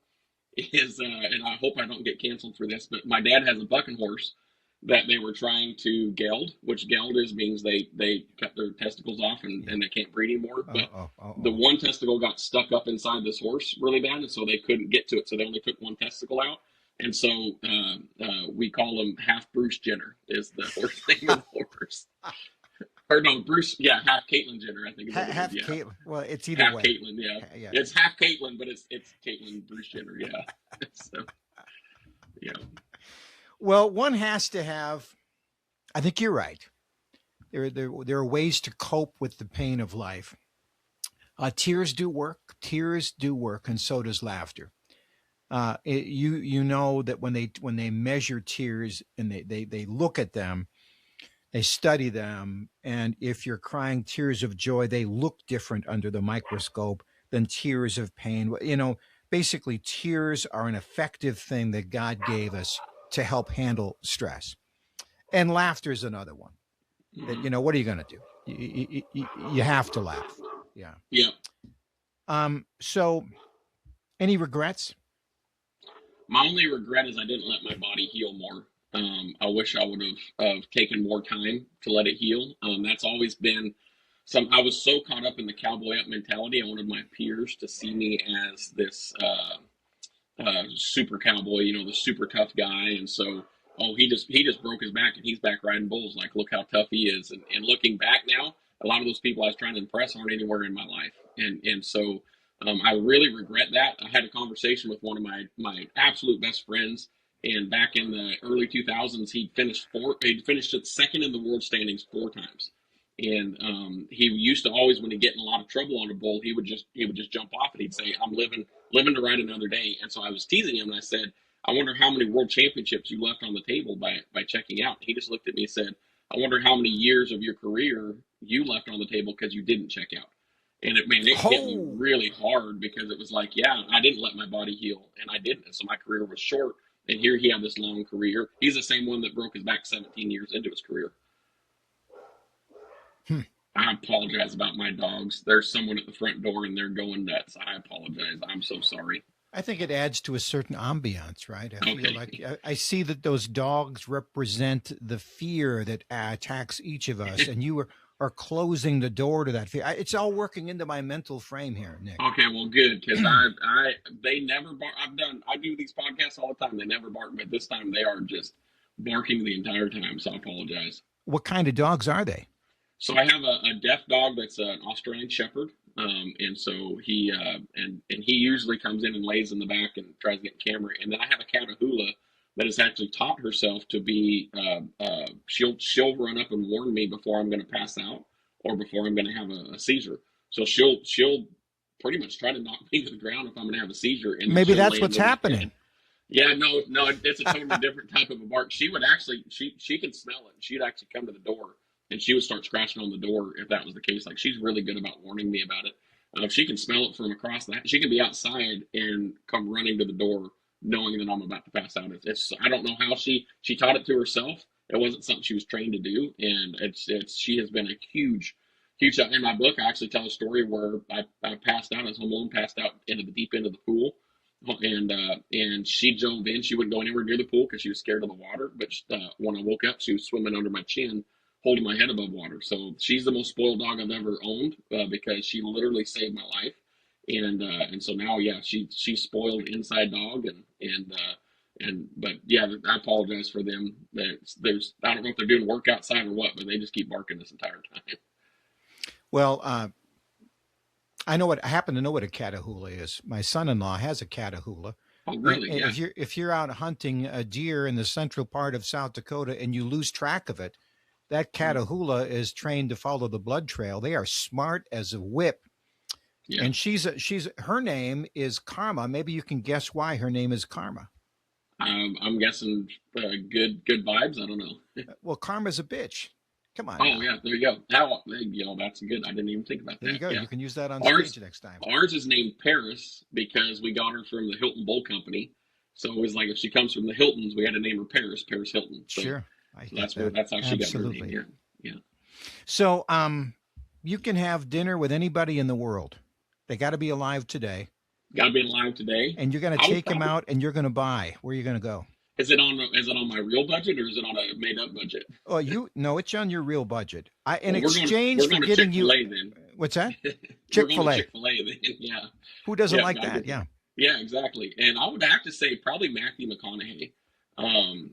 is, and I hope I don't get canceled for this, but my dad has a bucking horse that they were trying to geld, which geld is means they cut their testicles off and they can't breed anymore. But the one testicle got stuck up inside this horse really bad, and so they couldn't get to it. So they only took one testicle out. And so we call him half Bruce Jenner is the horse name of the horse. Or no, Bruce, yeah, half Caitlyn Jenner, I think is what it is. Half Yeah, Caitlyn. Well, it's either half way. Caitlyn. Yeah, Yeah. it's half Caitlyn, but it's Caitlyn Bruce Jenner. Yeah, so yeah. Well, one has to have. I think you're right. There are ways to cope with the pain of life. Tears do work. Tears do work, and so does laughter. You know that when they measure tears and they look at them, they study them, and if you're crying tears of joy, they look different under the microscope than tears of pain. Basically, tears are an effective thing that God gave us to help handle stress. And laughter is another one. That Mhm. what are you going to do? you have to laugh. Yeah. Yeah. So any regrets? My only regret is I didn't let my body heal more. I wish I would have taken more time to let it heal. That's always been I was so caught up in the cowboy up mentality. I wanted my peers to see me as this super cowboy, the super tough guy. And so, oh, he just broke his back and he's back riding bulls. Like, look how tough he is. And looking back now, a lot of those people I was trying to impress aren't anywhere in my life. And so I really regret that. I had a conversation with one of my absolute best friends. And back in the early 2000s, he'd finished second in the world standings 4 times. And he used to always, when he'd get in a lot of trouble on a bull, he would just jump off and he'd say, "I'm living to ride another day." And so I was teasing him and I said, "I wonder how many world championships you left on the table by checking out." He just looked at me and said, "I wonder how many years of your career you left on the table because you didn't check out." And it hit me really hard, because it was like, yeah, I didn't let my body heal, and I didn't. And so my career was short. And here he had this long career. He's the same one that broke his back 17 years into his career. I apologize about my dogs. There's someone at the front door and they're going nuts. I apologize. I'm so sorry. I think it adds to a certain ambiance, right? I feel Okay. like I see that those dogs represent the fear that attacks each of us, and you are closing the door to that fear. It's all working into my mental frame here, Nick. Okay, well, good, because they never bark. I do these podcasts all the time. They never bark, but this time they are just barking the entire time. So I apologize. What kind of dogs are they? So I have a deaf dog that's an Australian Shepherd, and so he and he usually comes in and lays in the back and tries to get in camera. And then I have a Catahoula that has actually taught herself to be she'll run up and warn me before I'm going to pass out or before I'm going to have a seizure. So she'll pretty much try to knock me to the ground if I'm going to have a seizure. And maybe that's what's happening. Yeah, no, it's a totally different type of a bark. She would actually she can smell it. She'd actually come to the door. And she would start scratching on the door if that was the case. Like, she's really good about warning me about it. If she can smell it from across she can be outside and come running to the door knowing that I'm about to pass out. I don't know how she taught it to herself. It wasn't something she was trained to do. And she has been a huge, in my book, I actually tell a story where I passed out. I was home alone, passed out into the deep end of the pool. And she dove in. She wouldn't go anywhere near the pool because she was scared of the water. But when I woke up, she was swimming under my chin, holding my head above water. So she's the most spoiled dog I've ever owned, because she literally saved my life. And so now, yeah, she's spoiled inside dog. But yeah, I apologize for them. I don't know if they're doing work outside or what, but they just keep barking this entire time. Well, I happen to know what a Catahoula is. My son-in-law has a Catahoula. Oh, really? And yeah. if you're out hunting a deer in the central part of South Dakota and you lose track of it, that Catahoula is trained to follow the blood trail. They are smart as a whip. Yeah. And her name is Karma. Maybe you can guess why her name is Karma. I'm guessing good vibes. I don't know. Well, Karma's a bitch. Come on. Oh, now. Yeah, there you go. That's good. I didn't even think about that. There you go. Yeah. You can use that on stage next time. Ours is named Paris because we got her from the Hilton Bull Company. So it was like, if she comes from the Hiltons, we had to name her Paris Hilton. So, sure. That's how she got her name. Yeah. So you can have dinner with anybody in the world. They got to be alive today. Got to be alive today. And you're going to take them out and you're going to buy. Where are you going to go? Is it on my real budget or is it on a made up budget? Oh, no, it's on your real budget. In exchange for getting you. Then. What's that? Chick-fil-A. Chick-fil-A then. Yeah. Who doesn't like that? Yeah. Yeah, exactly. And I would have to say probably Matthew McConaughey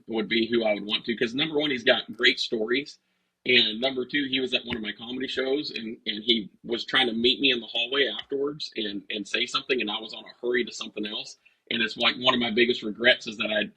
would be who I would want to, because number one, he's got great stories, and number two, he was at one of my comedy shows, and he was trying to meet me in the hallway afterwards and say something, and I was on a hurry to something else, and it's like one of my biggest regrets is that I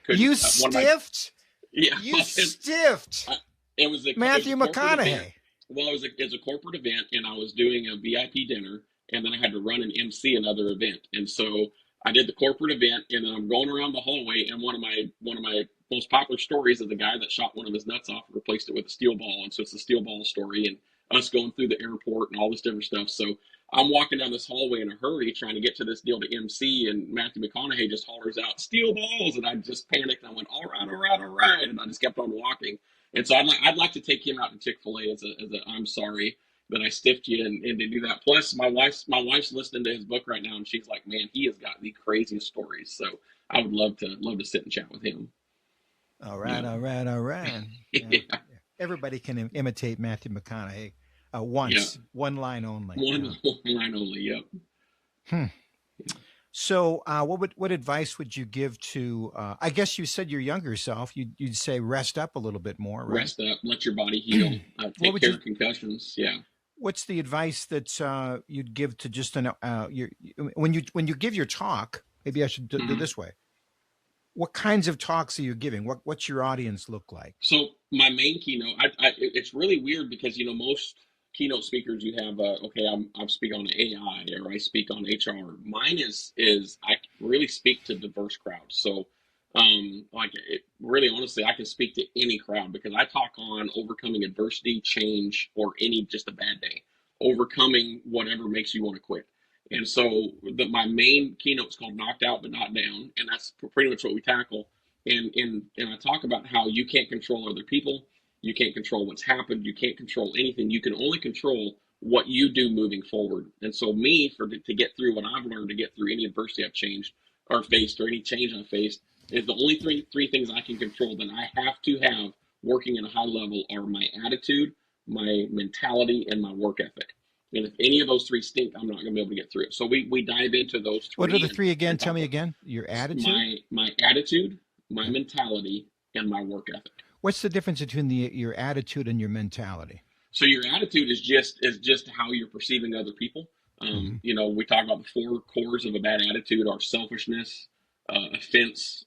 couldn't. You stiffed? Yeah, you stiffed. It was Matthew McConaughey. Well, it was a corporate event, and I was doing a VIP dinner, and then I had to run and MC another event, and so I did the corporate event, and then I'm going around the hallway, and one of my most popular stories is the guy that shot one of his nuts off and replaced it with a steel ball, and so it's a steel ball story, and us going through the airport and all this different stuff. So I'm walking down this hallway in a hurry trying to get to this deal to MC, and Matthew McConaughey just hollers out, "Steel balls!" And I just panicked. And I went, "All right, all right, all right," and I just kept on walking. And so I'd like to take him out to Chick-fil-A as a I'm sorry that I stiffed you, and to do that. Plus, my wife's listening to his book right now, and she's like, "Man, he has got the craziest stories." So I would love to sit and chat with him. All right, Yeah, all right, all right. Yeah. yeah, Everybody can imitate Matthew McConaughey yeah. once, one line only. One line only. Yep. Hmm. So, what advice would you give to? I guess you said your younger self. You'd say rest up a little bit more, right? Rest up, let your body heal, What take would care you? of concussions. Yeah. What's the advice that you'd give to just an when you give your talk? Maybe I should do Mhm. this way. What kinds of talks are you giving? What's your audience look like? So my main keynote, it's really weird because most keynote speakers you have, okay, I speak on AI or I speak on HR. Mine is I really speak to diverse crowds. So, really honestly, I can speak to any crowd because I talk on overcoming adversity, change, or any just a bad day, overcoming whatever makes you want to quit. And so my main keynote is called "Knocked Out but Not Down," and that's pretty much what we tackle. And I talk about how you can't control other people, you can't control what's happened, you can't control anything. You can only control what you do moving forward. And so me, to get through what I've learned, to get through any adversity I've changed or faced, or any change I've faced, is the only three things I can control that I have to have working at a high level are my attitude, my mentality, and my work ethic. And if any of those three stink, I'm not going to be able to get through it. So we dive into those What are three the three again? and Tell talk me about again. Your attitude. my attitude, my Okay. mentality, and my work ethic. What's the difference between your attitude and your mentality? So your attitude is just how you're perceiving other people. Hmm. We talk about the four cores of a bad attitude are selfishness, offense,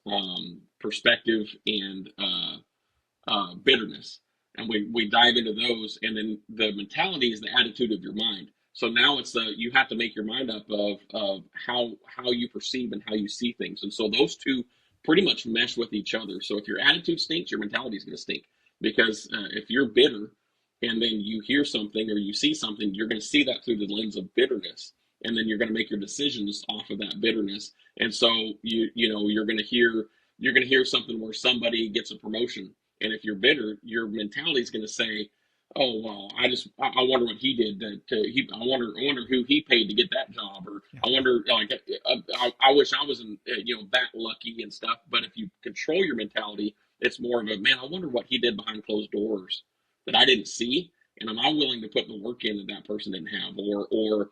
perspective, and bitterness. And we dive into those, and then the mentality is the attitude of your mind. So now you have to make your mind up of how you perceive and how you see things, and so those two pretty much mesh with each other. So if your attitude stinks, your mentality is going to stink because if you're bitter, and then you hear something or you see something, you're going to see that through the lens of bitterness, and then you're going to make your decisions off of that bitterness. And so you're going to hear something where somebody gets a promotion, and if you're bitter, your mentality is going to say, "Oh well, I wonder what he did I wonder who he paid to get that job, or Yeah. I wonder like I wish I wasn't that lucky and stuff." But if you control your mentality, it's more of a, man, I wonder what he did behind closed doors that I didn't see, and am I willing to put the work in that that person didn't have, or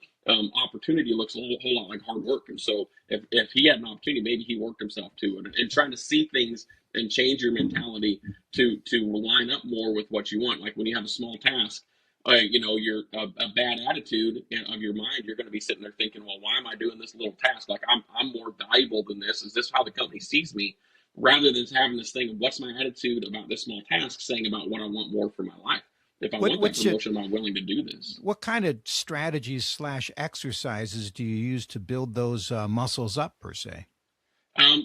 opportunity looks a whole lot like hard work, and so if he had an opportunity, maybe he worked himself to it, and trying to see things and change your mentality to line up more with what you want. Like when you have a small task, you're a bad attitude of your mind. You're going to be sitting there thinking, well, why am I doing this little task? Like I'm more valuable than this. Is this how the company sees me? Rather than having this thing of what's my attitude about this small task, saying about what I want more for my life. If I What want that what's your promotion, am I willing to do this? what kind of strategies slash exercises do you use to build those muscles up per se?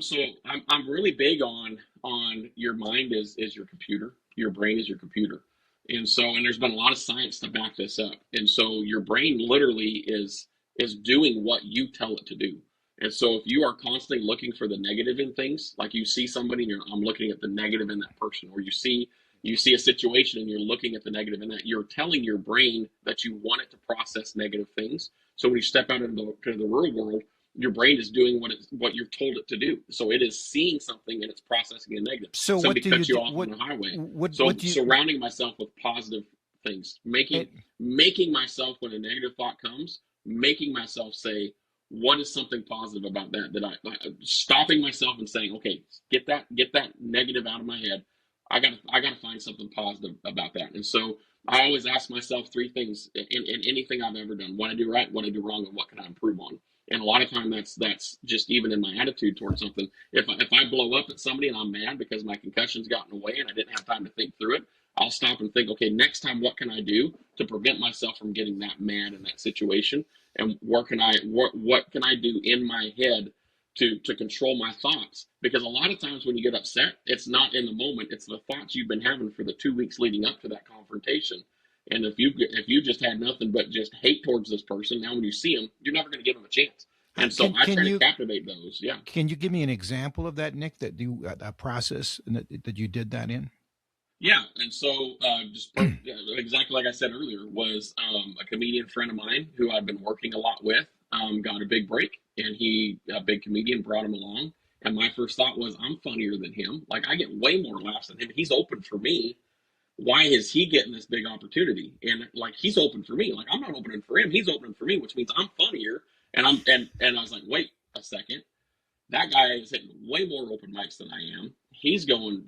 So I'm really big on your mind is your computer, your brain is your computer, and there's been a lot of science to back this up. And so your brain literally is doing what you tell it to do. And so if you are constantly looking for the negative in things, like you see somebody and I'm looking at the negative in that person, or you see a situation and you're looking at the negative in that, you're telling your brain that you want it to process negative things. So when you step out into the real world, your brain is doing what you're told it to do. So it is seeing something and it's processing a negative. So what Somebody do you cuts you do? off on the highway. What So do you? surrounding myself with positive things, making It, making myself, when a negative thought comes, making myself say, what is something positive about that stopping myself and saying, okay, get that negative out of my head. I gotta find something positive about that. And so I always ask myself three things in anything I've ever done: what I do right, what I do wrong, and what can I improve on. And a lot of time that's just even in my attitude towards something. If I blow up at somebody and I'm mad because my concussions got in the way and I didn't have time to think through it, I'll stop and think, okay, next time what can I do to prevent myself from getting that mad in that situation? And what can I do in my head to control my thoughts? Because a lot of times when you get upset, it's not in the moment, it's the thoughts you've been having for the 2 weeks leading up to that confrontation. And if you just had nothing but just hate towards this person, now when you see them, you're never going to give them a chance. How, And so I can try to you captivate those. Yeah. can you give me an example of that, Nick? That you a process that you did that in? Yeah, and so exactly like I said earlier, was a comedian friend of mine who I've been working a lot with, got a big break, and a big comedian, brought him along. And my first thought was, I'm funnier than him. Like I get way more laughs than him. He's open for me. Why is he getting this big opportunity? And like he's open for me. Like I'm not opening for him. He's opening for me, which means I'm funnier. And I was like, wait a second, that guy is hitting way more open mics than I am. He's doing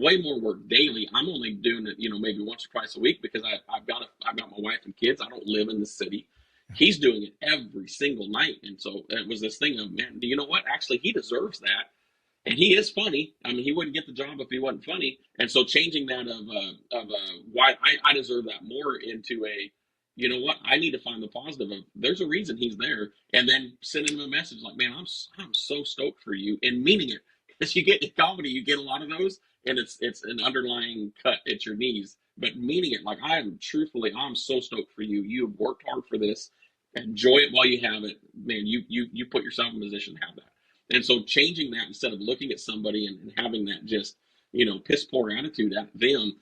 way more work daily. I'm only doing it, maybe once or twice a week because I've got my wife and kids. I don't live in the city. He's doing it every single night. And so it was this thing of, man, you know what? Actually, he deserves that. And he is funny. I mean, he wouldn't get the job if he wasn't funny. And so changing that of why I deserve that more into a, you know what, I need to find the positive of. There's a reason he's there, and then sending him a message like, man, I'm so stoked for you, and meaning it, because you get in comedy, you get a lot of those, and it's an underlying cut at your knees, but meaning it like I'm so stoked for you. You have worked hard for this. Enjoy it while you have it, man. You put yourself in a position to have that. And so changing that instead of looking at somebody and having that just, piss poor attitude at them,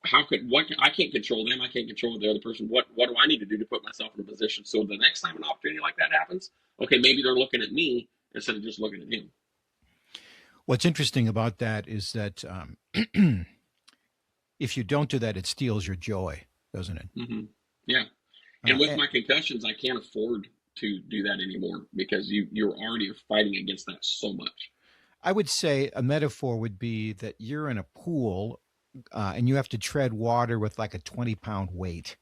I can't control them. I can't control the other person. What do I need to do to put myself in a position so the next time an opportunity like that happens, okay, maybe they're looking at me instead of just looking at him. What's interesting about that is that if you don't do that, it steals your joy, doesn't it? Mm-hmm. Yeah. And with my concussions, I can't afford to do that anymore because you're already fighting against that so much. I would say a metaphor would be that you're in a pool and you have to tread water with like a 20-pound weight.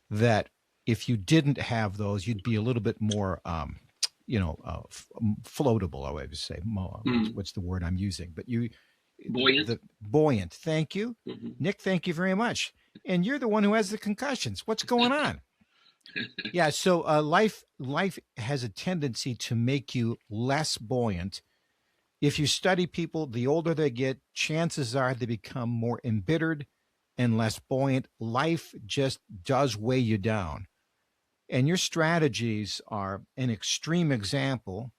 That if you didn't have those, you'd be a little bit more, floatable. I would say. What's the word I'm using? But buoyant. Buoyant. Thank you, Nick. Thank you very much. And you're the one who has the concussions. What's going on? Yeah. So life has a tendency to make you less buoyant. If you study people, the older they get, chances are they become more embittered and less buoyant. Life just does weigh you down. And your strategies are an extreme example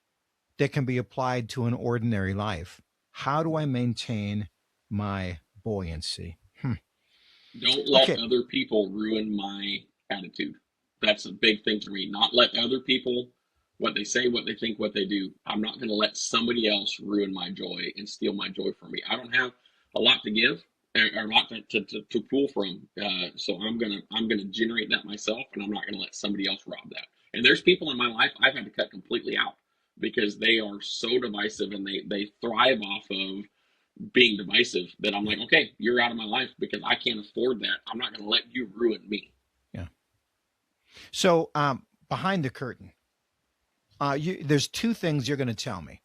that can be applied to an ordinary life. How do I maintain my buoyancy? Don't let other people ruin my attitude. That's a big thing for me. Not let other people, what they say, what they think, what they do. I'm not going to let somebody else ruin my joy and steal my joy from me. I don't have a lot to give or a lot to pull from. So I'm gonna generate that myself, and I'm not going to let somebody else rob that. And there's people in my life I've had to cut completely out because they are so divisive and they thrive off of being divisive that I'm like, okay, you're out of my life because I can't afford that. I'm not going to let you ruin me. Yeah. So behind the curtain, there's two things you're going to tell me.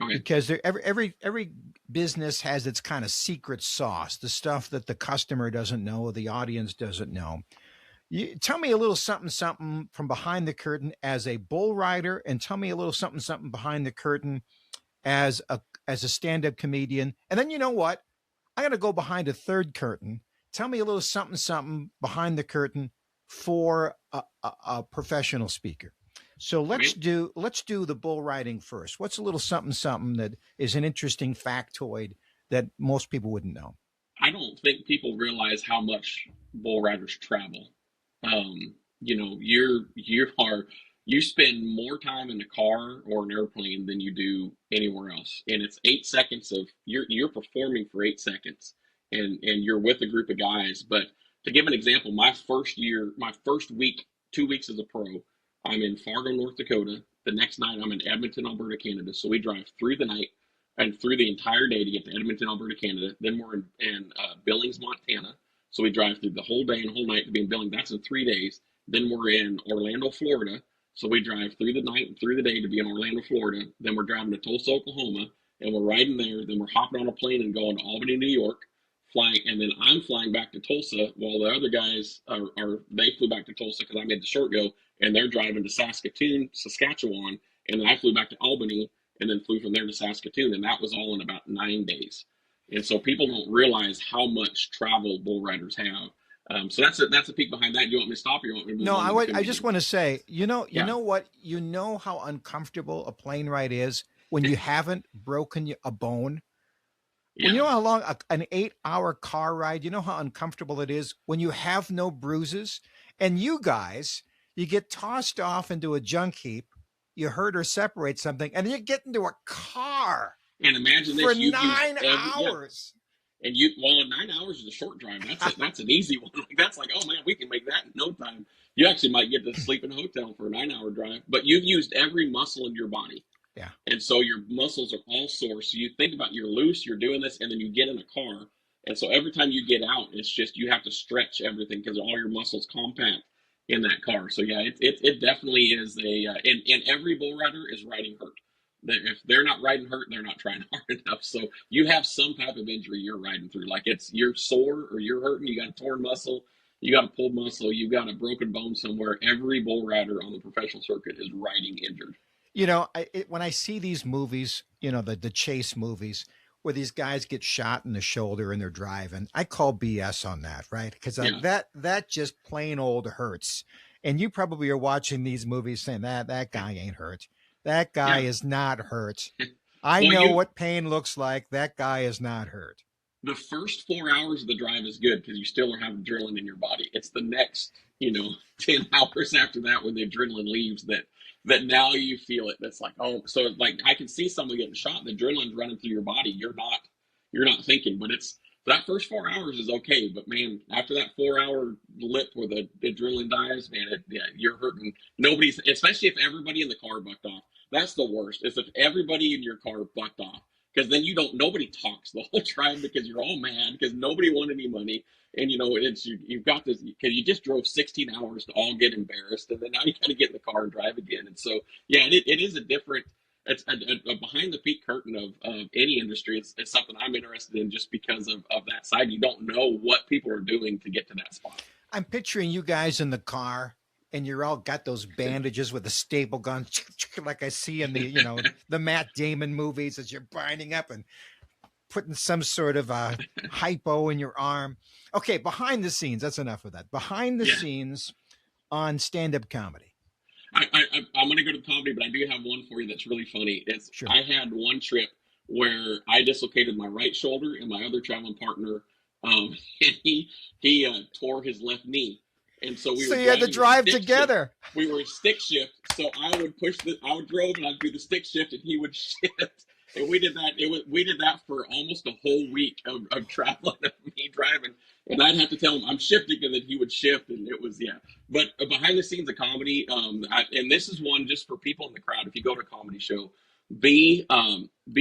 Okay. Because every business has its kind of secret sauce, the stuff that the customer doesn't know, the audience doesn't know. Tell me a little something from behind the curtain as a bull rider, and tell me a little something behind the curtain as a stand-up comedian. And then you know what? I'm going to go behind a third curtain. Tell me a little something behind the curtain for a professional speaker. So let's do the bull riding first. What's a little something that is an interesting factoid that most people wouldn't know? I don't think people realize how much bull riders travel. You spend more time in a car or an airplane than you do anywhere else, and it's 8 seconds of you're performing for 8 seconds, and you're with a group of guys. But to give an example, my first week, 2 weeks as a pro, I'm in Fargo, North Dakota. The next night, I'm in Edmonton, Alberta, Canada. So we drive through the night and through the entire day to get to Edmonton, Alberta, Canada. Then we're in Billings, Montana. So we drive through the whole day and whole night to be in Billings. That's in 3 days. Then we're in Orlando, Florida. So we drive through the night and through the day to be in Orlando, Florida. Then we're driving to Tulsa, Oklahoma, and we're riding there. Then we're hopping on a plane and going to Albany, New York, flying. And then I'm flying back to Tulsa while the other guys they flew back to Tulsa because I made the short go, and they're driving to Saskatchewan. And then I flew back to Albany and then flew from there to Saskatoon. And that was all in about 9 days. And so people don't realize how much travel bull riders have. So that's a peek behind that. Do you want me to stop, or you want me to move No, on to the I just comedian? want to say, you Yeah, know what? You know how uncomfortable a plane ride is when you haven't broken a bone? When you yeah. know how long an 8-hour car ride, you know how uncomfortable it is when you have no bruises? And you guys, you get tossed off into a junk heap, you hurt or separate something, and then you get into a car And imagine for this: you've used nine every yeah, hours. and you well, 9 hours is a short drive. That's an easy one. Like, that's like, oh man, we can make that in no time. You actually might get to sleep in a hotel for a 9 hour drive, but you've used every muscle in your body. Yeah. And so your muscles are all sore. So you think about, you're loose, you're doing this, and then you get in a car. And so every time you get out, it's just you have to stretch everything because all your muscles compact in that car. So yeah, it definitely is and every bull rider is riding hurt. If they're not riding hurt, they're not trying hard enough. So you have some type of injury you're riding through. Like, you're sore or you're hurting, you got a torn muscle, you got a pulled muscle, you got a broken bone somewhere. Every bull rider on the professional circuit is riding injured. When I see these movies, the chase movies where these guys get shot in the shoulder and they're driving, I call BS on that, right? Because Yeah. that just plain old hurts. And you probably are watching these movies saying that guy ain't hurt. That guy Yeah. is not hurt. I Well, know what pain looks like. That guy is not hurt. the first 4 hours of the drive is good because you still have adrenaline in your body. It's the next, 10 hours after that when the adrenaline leaves that now you feel it. That's like, oh, so like I can see someone getting shot, the adrenaline's running through your body. You're not thinking, but it's that first 4 hours is okay. But man, after that 4 hour lip where the adrenaline dies, man, yeah, you're hurting. Nobody's, especially if everybody in the car bucked off. That's the worst. Is if everybody in your car bucked off, because then nobody talks the whole time because you're all mad because nobody won any money. And you've got this because you just drove 16 hours to all get embarrassed, and then now you got to get in the car and drive again. And so yeah, it is a different, it's a behind the peak curtain of any industry. It's something I'm interested in just because of that side. You don't know what people are doing to get to that spot. I'm picturing you guys in the car and you're all got those bandages with the staple gun, like I see in the Matt Damon movies as you're binding up and putting some sort of a hypo in your arm. Okay, behind the scenes, that's enough of that. Behind the Yeah. scenes on stand-up comedy. I'm going to go to the comedy, but I do have one for you that's really funny. Sure. I had one trip where I dislocated my right shoulder, and my other traveling partner, and he tore his left knee, and so we So were you had to driving a drive stick shift. together. We were stick shift, so I would drove and I'd do the stick shift, and he would shift. And we did that. We did that for almost a whole week of traveling, of me driving, and I'd have to tell him I'm shifting, and then he would shift, and it was, yeah. But behind the scenes of comedy, and this is one just for people in the crowd. If you go to a comedy show, be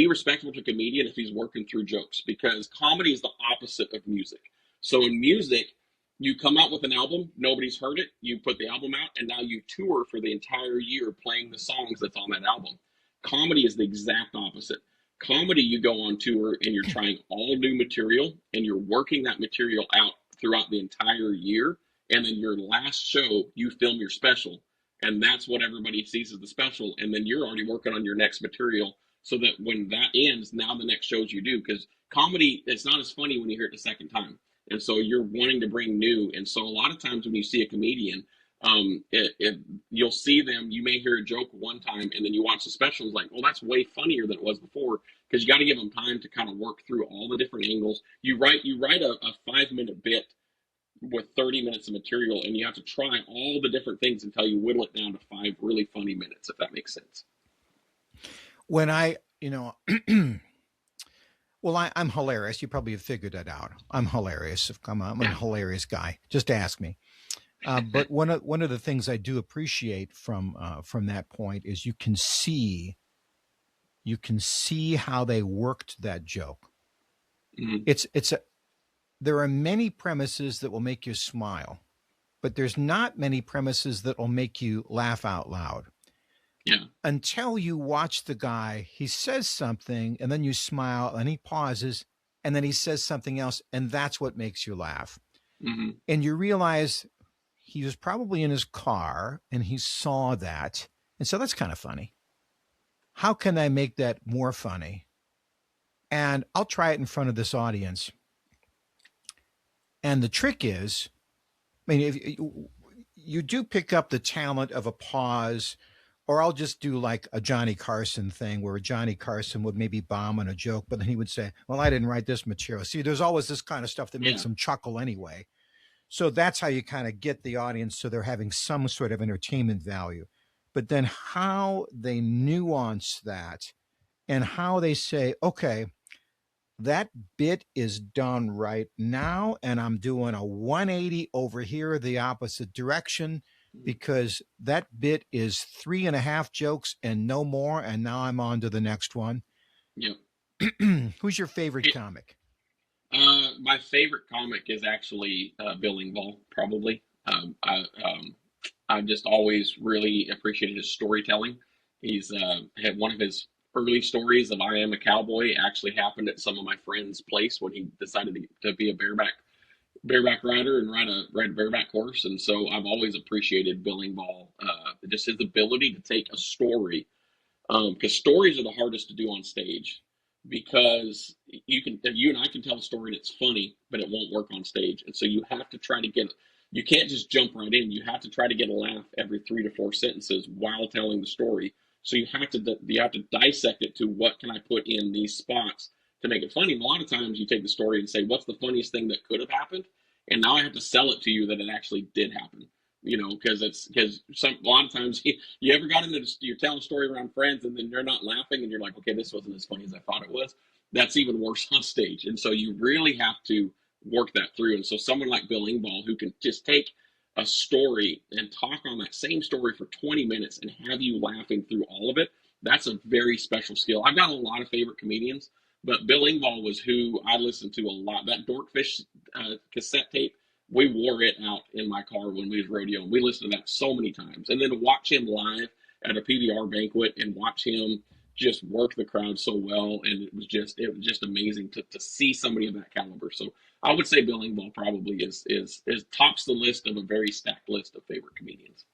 respectful to a comedian if he's working through jokes, because comedy is the opposite of music. So in music, you come out with an album, nobody's heard it, you put the album out, and now you tour for the entire year playing the songs that's on that album. Comedy is the exact opposite. Comedy, you go on tour and you're trying all new material and you're working that material out throughout the entire year. And then your last show, you film your special. And that's what everybody sees as the special. And then you're already working on your next material so that when that ends, now the next shows you do. Because comedy, it's not as funny when you hear it the second time. And so you're wanting to bring new. And so a lot of times when you see a comedian, you'll see them, you may hear a joke one time and then you watch the special and it's like, well, that's way funnier than it was before, because you got to give them time to kind of work through all the different angles. You write a 5 minute bit with 30 minutes of material, and you have to try all the different things until you whittle it down to 5 really funny minutes, if that makes sense. When well, I'm hilarious. You probably have figured that out. I'm hilarious. I'm a Yeah. hilarious guy. Just ask me. But one of the things I do appreciate from that point is you can see how they worked that joke. Mhm. There are many premises that will make you smile, but there's not many premises that will make you laugh out loud. Yeah. Until you watch the guy, he says something and then you smile and he pauses and then he says something else, and that's what makes you laugh. Hmm. And you realize he was probably in his car and he saw that. And so that's kind of funny. How can I make that more funny? And I'll try it in front of this audience. And the trick is I mean, if you do pick up the talent of a pause, or I'll just do like a Johnny Carson thing where Johnny Carson would maybe bomb on a joke, but then he would say, "Well, I didn't write this material." See, there's always this kind of stuff that makes Yeah. them chuckle anyway. So that's how you kind of get the audience so they're having some sort of entertainment value. But then how they nuance that and how they say, okay, that bit is done right now, and I'm doing a 180 over here, the opposite direction, because that bit is 3.5 jokes and no more, and now I'm on to the next one. Yeah. Who's your favorite It, comic? my favorite comic is actually Bill Engvall, probably. I've just always really appreciated his storytelling. He's had one of his early stories of "I Am a Cowboy" actually happened at some of my friends' place when he decided to be a bareback rider and ride a bareback horse. And so I've always appreciated Bill Engvall, just his ability to take a story, because stories are the hardest to do on stage, because you and I can tell a story that's funny, but it won't work on stage. And so you have to try to get, you can't just jump right in. You have to try to get a laugh every 3 to 4 sentences while telling the story. So you have to dissect it to what can I put in these spots to make it funny. And a lot of times you take the story and say, what's the funniest thing that could have happened? And now I have to sell it to you that it actually did happen. Because a lot of times you ever got into you're telling a story around friends and then you're not laughing and you're like, okay, this wasn't as funny as I thought it was. That's even worse on stage. And so you really have to work that through. And so someone like Bill Engvall, who can just take a story and talk on that same story for 20 minutes and have you laughing through all of it, that's a very special skill. I've got a lot of favorite comedians, but Bill Engvall was who I listened to a lot. That Dorkfish cassette tape, we wore it out in my car when we was rodeoing. We listened to that so many times. And then to watch him live at a PBR banquet and watch him just work the crowd so well, and it was just amazing to see somebody of that caliber. So I would say Bill Engvall probably is tops the list of a very stacked list of favorite comedians.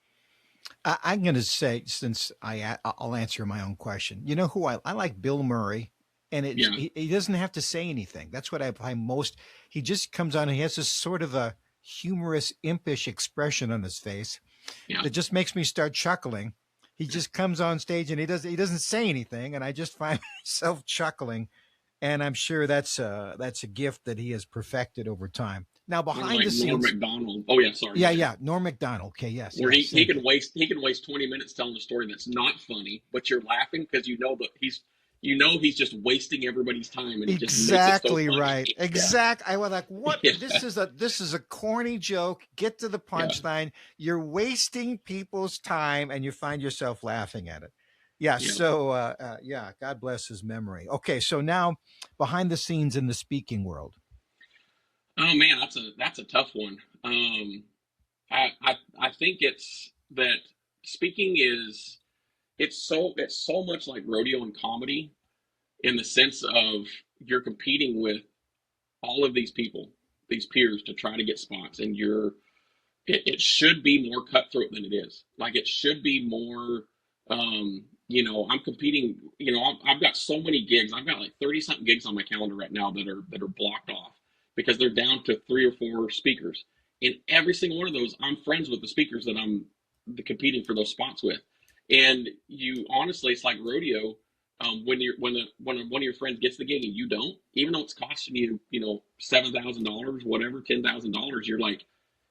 I'm going to say, since I'll answer my own question. You know who I like? Bill Murray, and Yeah, he doesn't have to say anything. That's what I find most. He just comes on and he has this sort of a humorous, impish expression on his face yeah, that just makes me start chuckling. He just comes on stage and he doesn't say anything, and I just find myself chuckling. And I'm sure that's a gift that he has perfected over time. Now or behind like the Norm scenes, Macdonald. Oh yeah, sorry, go yeah, ahead. yeah, Norm Macdonald. Okay, yes, Where yes, he thank can you. waste 20 minutes telling a story that's not funny, but you're laughing because he's just wasting everybody's time, and he just makes it so Exactly funny. right. Yeah, I was like, what? This is a corny joke. Get to the yeah, punchline. You're wasting people's time, and you find yourself laughing at it. Yeah. yeah. So, yeah. God bless his memory. Okay. So now, behind the scenes in the speaking world. Oh man, that's a tough one. I think it's that speaking is it's so much like rodeo and comedy, in the sense of you're competing with all of these people, these peers, to try to get spots, and it should be more cutthroat than it is. Like, it should be more. I'm competing. I've got so many gigs. I've got like 30 something gigs on my calendar right now that are blocked off because they're down to 3 or 4 speakers. In every single one of those, I'm friends with the speakers that I'm competing for those spots with. And you honestly, it's like rodeo. When one of your friends gets the gig and you don't, even though it's costing you, $7,000, whatever, $10,000, you're like,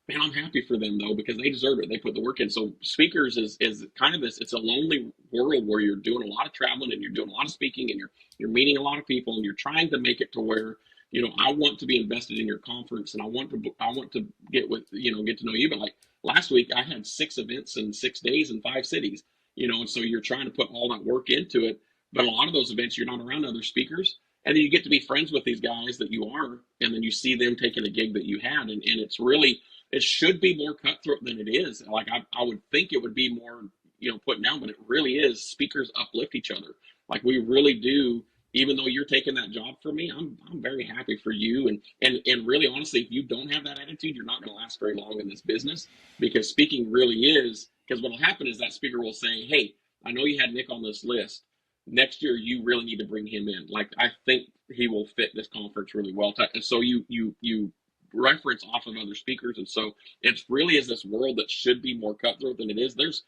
man, I'm happy for them though, because they deserve it. They put the work in. So speakers is kind of this. It's a lonely world where you're doing a lot of traveling and you're doing a lot of speaking and you're meeting a lot of people and you're trying to make it to where, I want to be invested in your conference and I want to get to know you. But like last week, I had 6 events in 6 days in 5 cities. And so you're trying to put all that work into it. But a lot of those events, you're not around other speakers. And then you get to be friends with these guys that you are, and then you see them taking a gig that you had, and it's really, it should be more cutthroat than it is. Like, I would think it would be more, put down, but it really is. Speakers uplift each other. Like, we really do. Even though you're taking that job for me, I'm very happy for you. And really, honestly, if you don't have that attitude, you're not going to last very long in this business, because speaking really is. Because what will happen is that speaker will say, "Hey, I know you had Nick on this list. Next year, you really need to bring him in. Like, I think he will fit this conference really well." And so you reference off of other speakers. And so it really is this world that should be more cutthroat than it is. There's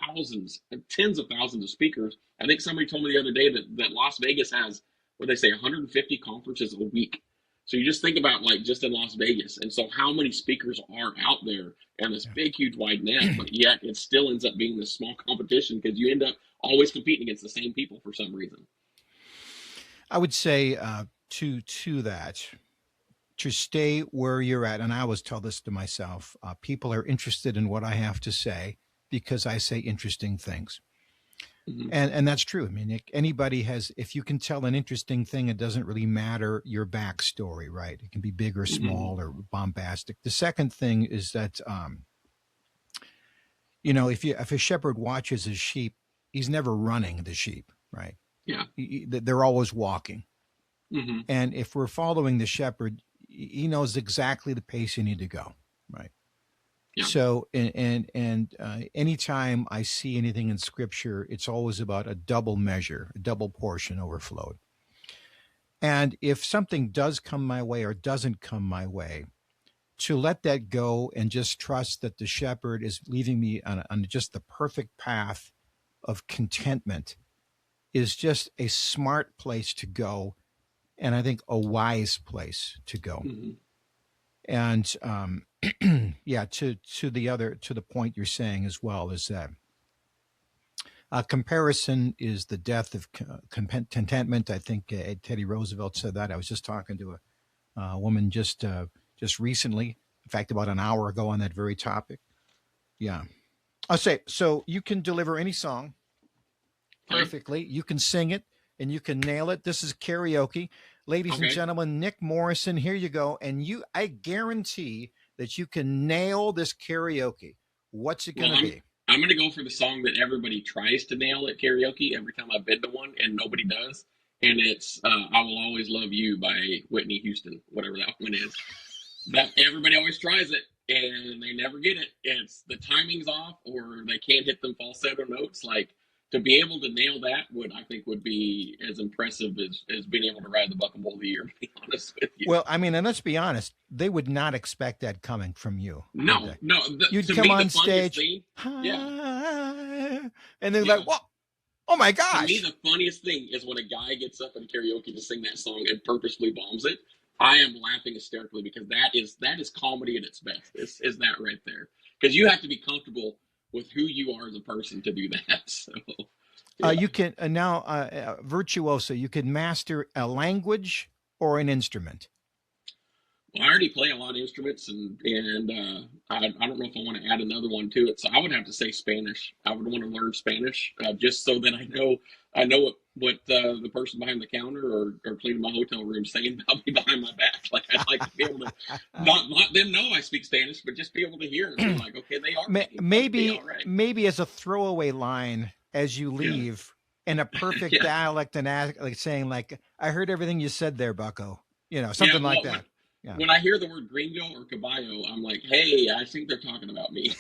thousands, tens of thousands of speakers. I think somebody told me the other day that Las Vegas has, what they say, 150 conferences a week. So you just think about like just in Las Vegas. And so how many speakers are out there and this big, huge wide net, but yet it still ends up being this small competition because you end up always competing against the same people for some reason. I would say to that, to stay where you're at, and I always tell this to myself, people are interested in what I have to say because I say interesting things. Mm-hmm. And that's true. I mean, anybody has, if you can tell an interesting thing, it doesn't really matter your backstory, right? It can be big or small or bombastic. The second thing is that, if a shepherd watches his sheep, he's never running the sheep, right? Yeah. They're always walking. Mm-hmm. And if we're following the shepherd, he knows exactly the pace you need to go, right? Yeah. So, and anytime I see anything in scripture, it's always about a double measure, a double portion overflowed. And if something does come my way or doesn't come my way, to let that go and just trust that the shepherd is leaving me on just the perfect path of contentment is just a smart place to go. And I think a wise place to go. Mm-hmm. And to the point you're saying as well is that comparison is the death of contentment. I think Teddy Roosevelt said that. I was just talking to a woman just recently, in fact, about an hour ago on that very topic. Yeah. I'll say, so you can deliver any song perfectly. You can sing it and you can nail it. This is karaoke. Ladies and gentlemen, Nick Morrison, here you go. And I guarantee that you can nail this karaoke. What's it going to be? I'm going to go for the song that everybody tries to nail at karaoke every time I've been to one, and nobody does. And it's I Will Always Love You by Whitney Houston, whatever that one is. That everybody always tries it, and they never get it. It's the timing's off, or they can't hit them falsetto notes. Like, to be able to nail that would be as impressive as being able to ride the Buck and Bull of the Year, to be honest with you. Well, I mean, and let's be honest, they would not expect that coming from you. No. You'd come on stage, and they're like, "Whoa, oh my gosh!" To me, the funniest thing is when a guy gets up in karaoke to sing that song and purposely bombs it. I am laughing hysterically because that is comedy at its best. Is that right there? Because you have to be comfortable with who you are as a person to do that. So you can now virtuoso. You can master a language or an instrument. Well, I already play a lot of instruments, and I don't know if I want to add another one to it. So I would have to say Spanish. I would want to learn Spanish just so that I know what the person behind the counter or cleaning my hotel room saying about me behind my back. Like, I'd like to be able to not them know I speak Spanish, but just be able to hear it. And be like, okay, they are maybe as a throwaway line as you leave in a perfect dialect and like saying like, I heard everything you said there, Bucko. Something like that. When I hear the word gringo or caballo, I'm like, hey, I think they're talking about me.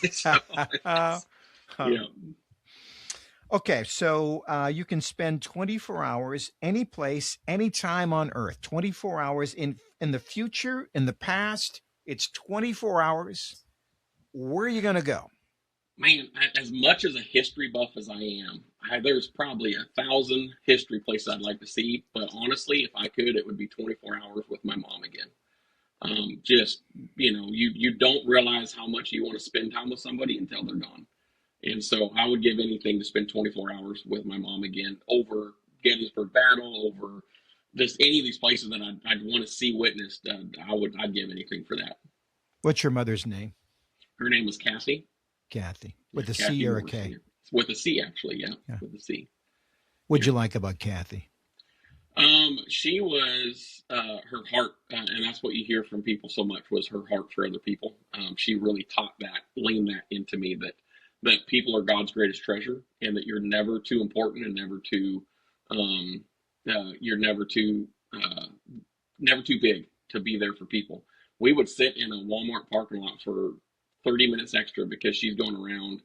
Okay, so you can spend 24 hours any place, any time on Earth. 24 hours in the future, in the past. It's 24 hours. Where are you going to go? Man, as much as a history buff as I am, there's probably 1,000 history places I'd like to see. But honestly, if I could, it would be 24 hours with my mom again. You don't realize how much you want to spend time with somebody until they're gone. And so I would give anything to spend 24 hours with my mom again over Gettysburg Battle, over just any of these places that I'd want to see witnessed. I'd give anything for that. What's your mother's name? Her name was Kathy. Kathy. With a C or a K? With a C, actually, yeah. With a C. What'd you like about Kathy? She was her heart, and that's what you hear from people so much, was her heart for other people. She really leaned that into me, that people are God's greatest treasure, and that you're never too important and never too big to be there for people. We would sit in a Walmart parking lot for 30 minutes extra because she's going around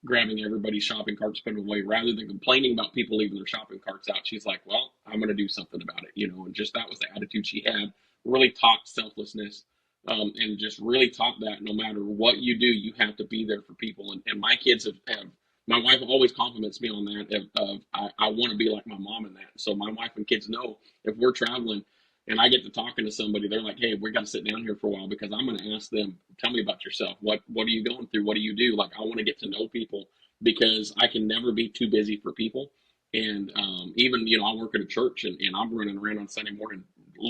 grabbing everybody's shopping carts, putting them away, rather than complaining about people leaving their shopping carts out. She's like, well, I'm going to do something about it, and just that was the attitude she had. Really taught selflessness, and just really taught that no matter what you do, you have to be there for people. And my kids have my wife always compliments me on that of I want to be like my mom in that. So my wife and kids know if we're traveling and I get to talking to somebody, they're like, hey, we got to sit down here for a while because I'm going to ask them, tell me about yourself. What are you going through? What do you do? Like, I want to get to know people because I can never be too busy for people. And even, I work at a church and I'm running around on Sunday morning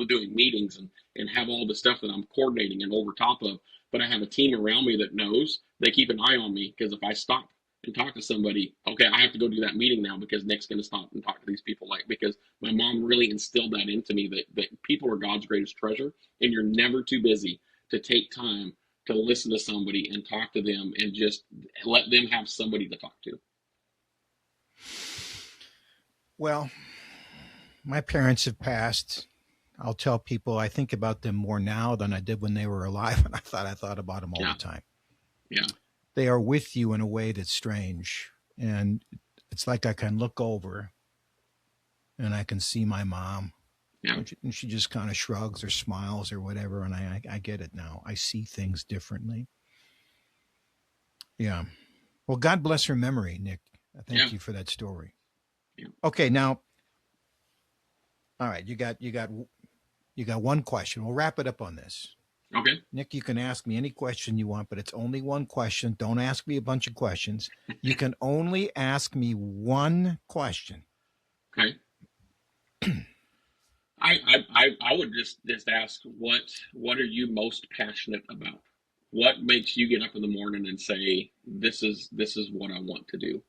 doing meetings and have all the stuff that I'm coordinating and over top of. But I have a team around me that knows they keep an eye on me because if I stop and talk to somebody, okay, I have to go do that meeting now because Nick's going to stop and talk to these people. Like, because my mom really instilled that into me that people are God's greatest treasure and you're never too busy to take time to listen to somebody and talk to them and just let them have somebody to talk to. Well, my parents have passed. I'll tell people I think about them more now than I did when they were alive, and I thought about them all the time. Yeah. They are with you in a way that's strange, and it's like I can look over and I can see my mom. Yeah. And she just kind of shrugs or smiles or whatever, and I get it now. I see things differently. Yeah. Well, God bless her memory, Nick. Thank you for that story. Yeah. Okay, now, all right, you got one question. We'll wrap it up on this. Okay. Nick, you can ask me any question you want, but it's only one question. Don't ask me a bunch of questions. You can only ask me one question. Okay. I would just ask what are you most passionate about? What makes you get up in the morning and say, this is what I want to do.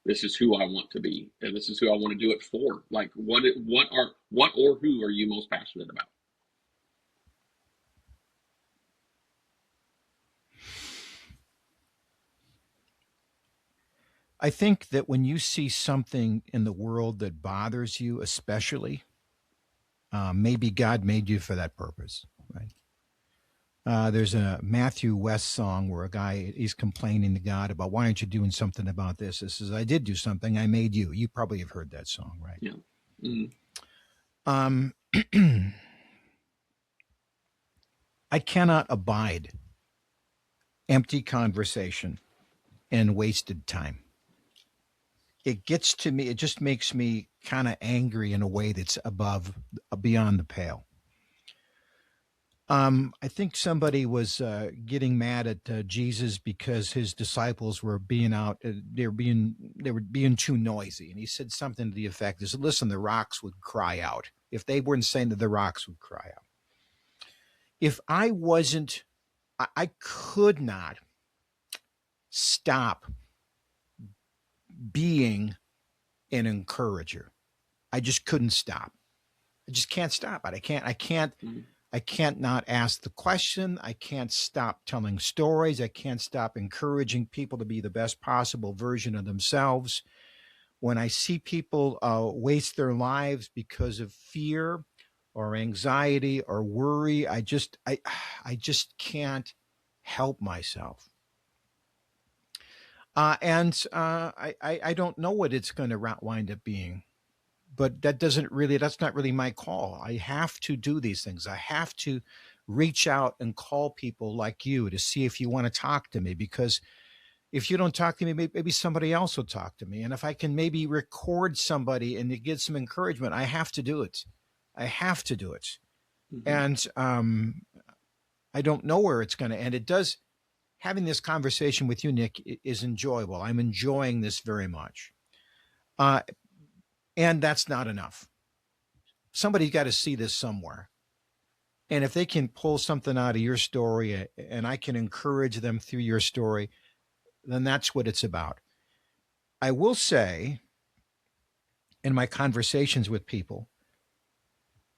This is who I want to be. And this is who I want to do it for. Like what or who are you most passionate about? I think that when you see something in the world that bothers you, especially, maybe God made you for that purpose, right? There's a Matthew West song where a guy, he's complaining to God about, why aren't you doing something about this? This says, I did do something. I made you. You probably have heard that song, right? Yeah. Mm-hmm. I cannot abide empty conversation and wasted time. It gets to me, it just makes me kind of angry in a way that's beyond the pale. I think somebody was getting mad at Jesus because his disciples were being out. They were being too noisy, and he said something to the effect: "He said, listen, the rocks would cry out if they weren't saying that the rocks would cry out. If I wasn't, I could not stop being an encourager. I just couldn't stop. I just can't stop it. I can't not ask the question. I can't stop telling stories. I can't stop encouraging people to be the best possible version of themselves. When I see people waste their lives because of fear or anxiety or worry, I just can't help myself. I don't know what it's going to wind up being, but that's not really my call. I have to do these things. I have to reach out and call people like you to see if you want to talk to me, because if you don't talk to me, maybe somebody else will talk to me. And if I can maybe record somebody and to get some encouragement, I have to do it. I have to do it. Mm-hmm. And I don't know where it's going to end. It does. Having this conversation with you, Nick, is enjoyable. I'm enjoying this very much. And that's not enough. Somebody's got to see this somewhere. And if they can pull something out of your story and I can encourage them through your story, then that's what it's about. I will say, in my conversations with people,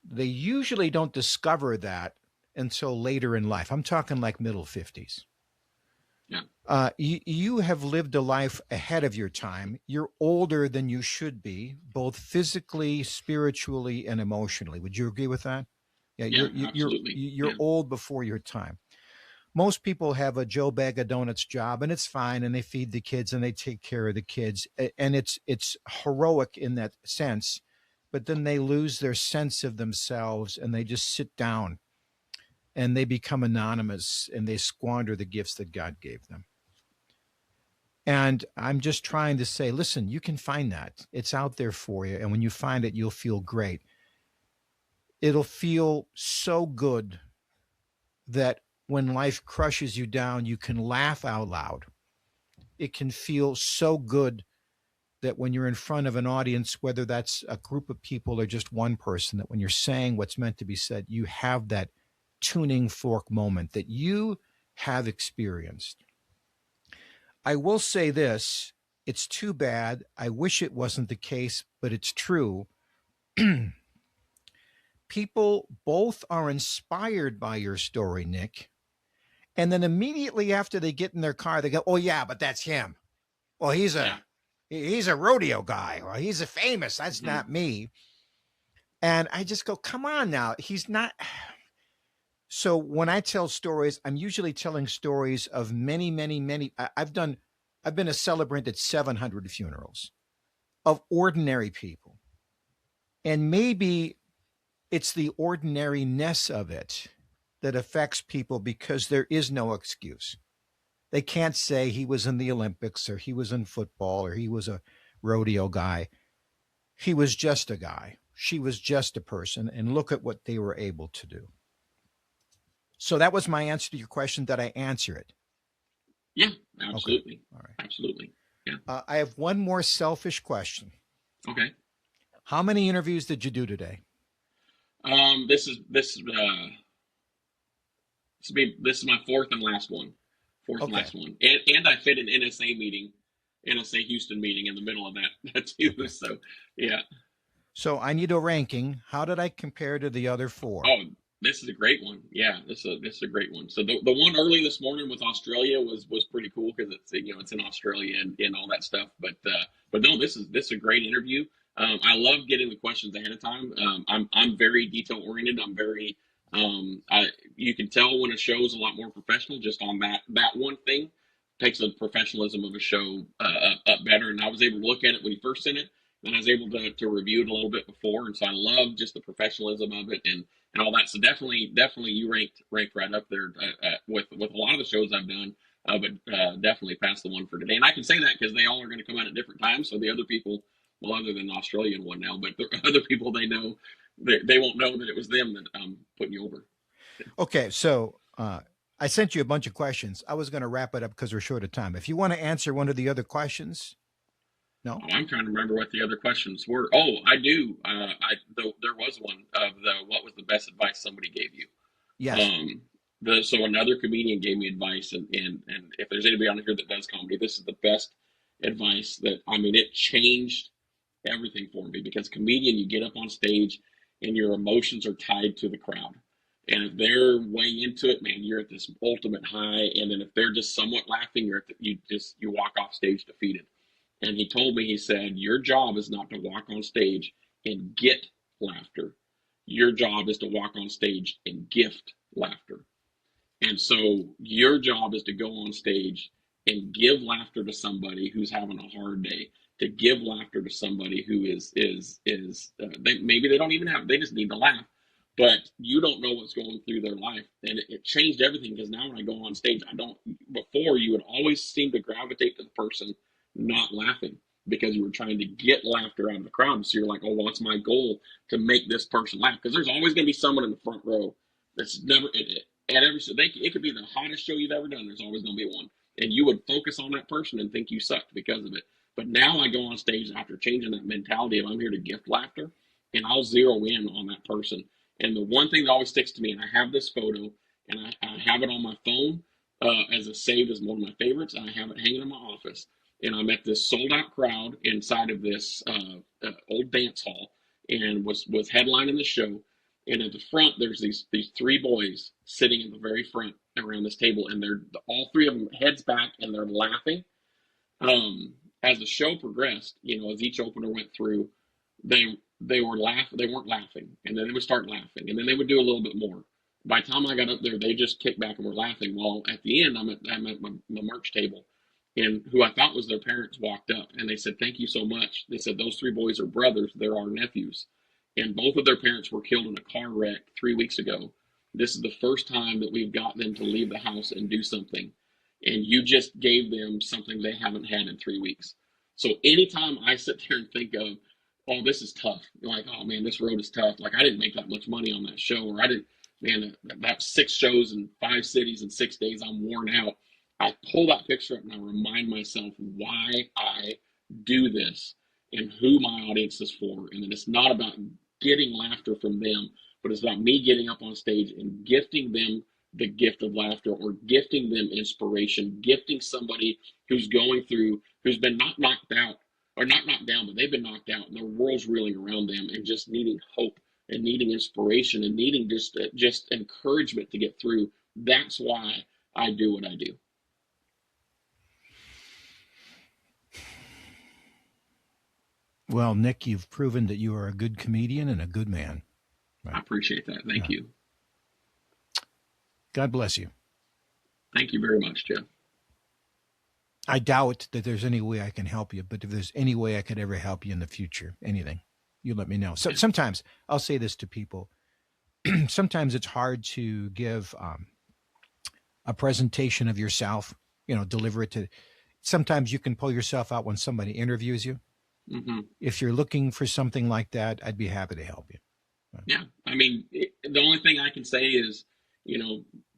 they usually don't discover that until later in life. I'm talking like middle 50s. Yeah. You have lived a life ahead of your time. You're older than you should be, both physically, spiritually, and emotionally. Would you agree with that? Yeah, absolutely. You're old before your time. Most people have a Joe Bag of Donuts job, and it's fine, and they feed the kids and they take care of the kids, and it's heroic in that sense. But then they lose their sense of themselves, and they just sit down and they become anonymous and they squander the gifts that God gave them. And I'm just trying to say, listen, you can find that. It's out there for you. And when you find it, you'll feel great. It'll feel so good that when life crushes you down, you can laugh out loud. It can feel so good that when you're in front of an audience, whether that's a group of people or just one person, that when you're saying what's meant to be said, you have that tuning fork moment that you have experienced. I will say this, it's too bad. I wish it wasn't the case, but it's true. People both are inspired by your story, Nick. And then immediately after they get in their car, they go, "Oh yeah, but that's him. Well, he's Yeah. a rodeo guy, or he's a famous. That's Mhm. not me." And I just go, "Come on now, he's not." So when I tell stories, I'm usually telling stories of many, many, many. I've been a celebrant at 700 funerals of ordinary people, and maybe it's the ordinariness of it that affects people because there is no excuse. They can't say he was in the Olympics or he was in football or he was a rodeo guy. He was just a guy. She was just a person. And look at what they were able to do. So that was my answer to your question. Did I answer it? Yeah, Okay. absolutely. All right. Absolutely. Yeah. I have one more selfish question. Okay. How many interviews did you do today? This is my fourth and last one. Fourth and Okay. last one. And I fit an NSA meeting, NSA Houston meeting in the middle of that too. Okay. So yeah. So I need a ranking. How did I compare to the other four? Oh, this is a great one. Yeah, this is a great one. So the one early this morning with Australia was pretty cool because it's in Australia and all that stuff. But no, this is a great interview. I love getting the questions ahead of time. I'm very detail oriented. I'm very you can tell when a show is a lot more professional just on that one thing. Takes the professionalism of a show up better. And I was able to look at it when he first sent it, and I was able to review it a little bit before. And so I love just the professionalism of it and all that. So definitely, you ranked right up there with a lot of the shows I've done, but definitely past the one for today. And I can say that because they all are going to come out at different times. So the other people, well, other than the Australian one now, but the other people they know, they won't know that it was them that I'm putting you over. Okay, so I sent you a bunch of questions. I was going to wrap it up because we're short of time. If you want to answer one of the other questions, no? Oh, I'm trying to remember what the other questions were. Oh, I do. There was one of the what was the best advice somebody gave you. Yes. So another comedian gave me advice, and if there's anybody on here that does comedy, this is the best advice that it changed everything for me because comedian, you get up on stage and your emotions are tied to the crowd. And if they're way into it, man, you're at this ultimate high. And then if they're just somewhat laughing, you walk off stage defeated. And he told me, he said, your job is not to walk on stage and get laughter. Your job is to walk on stage and gift laughter. And so your job is to go on stage and give laughter to somebody who's having a hard day, to give laughter to somebody who maybe they don't even have, they just need to laugh, but you don't know what's going through their life. And it changed everything because now when I go on stage, before you would always seem to gravitate to the person not laughing because you were trying to get laughter out of the crowd. So you're like, oh, well, it's my goal to make this person laugh because there's always going to be someone in the front row that's never, at every show, it could be the hottest show you've ever done. There's always going to be one, and you would focus on that person and think you sucked because of it. But now I go on stage after changing that mentality of I'm here to gift laughter, and I'll zero in on that person. And the one thing that always sticks to me, and I have this photo, and I have it on my phone as a saved as one of my favorites, and I have it hanging in my office. And I'm at this sold out crowd inside of this old dance hall, and was headlining the show. And at the front, there's these three boys sitting in the very front around this table, and they're all three of them heads back, and they're laughing. As the show progressed, as each opener went through, they weren't laughing, and then they would start laughing, and then they would do a little bit more. By the time I got up there, they just kicked back and were laughing. Well, at the end, I'm at my merch table, and who I thought was their parents walked up, and they said, "Thank you so much." They said, "Those three boys are brothers. They're our nephews." And both of their parents were killed in a car wreck 3 weeks ago. this is the first time that we've gotten them to leave the house and do something. And you just gave them something they haven't had in 3 weeks. So anytime I sit there and think of, oh, this is tough. You're like, oh man, this road is tough. Like I didn't make that much money on that show, or I didn't, man, that's 6 shows in 5 cities in 6 days. I'm worn out. I pull that picture up and I remind myself why I do this and who my audience is for. And that it's not about getting laughter from them, but it's about me getting up on stage and gifting them the gift of laughter, or gifting them inspiration, gifting somebody who's going through, who's been not knocked out, or not knocked down, but they've been knocked out and their world's reeling around them and just needing hope and needing inspiration and needing just encouragement to get through. That's why I do what I do. Well, Nick, you've proven that you are a good comedian and a good man. Right? I appreciate that. Thank you. God bless you. Thank you very much, Jeff. I doubt that there's any way I can help you, but if there's any way I could ever help you in the future, anything, you let me know. So sometimes I'll say this to people. Sometimes it's hard to give a presentation of yourself, deliver it to. Sometimes you can pull yourself out when somebody interviews you. Mm-hmm. If you're looking for something like that, I'd be happy to help you. Yeah. I mean, the only thing I can say is,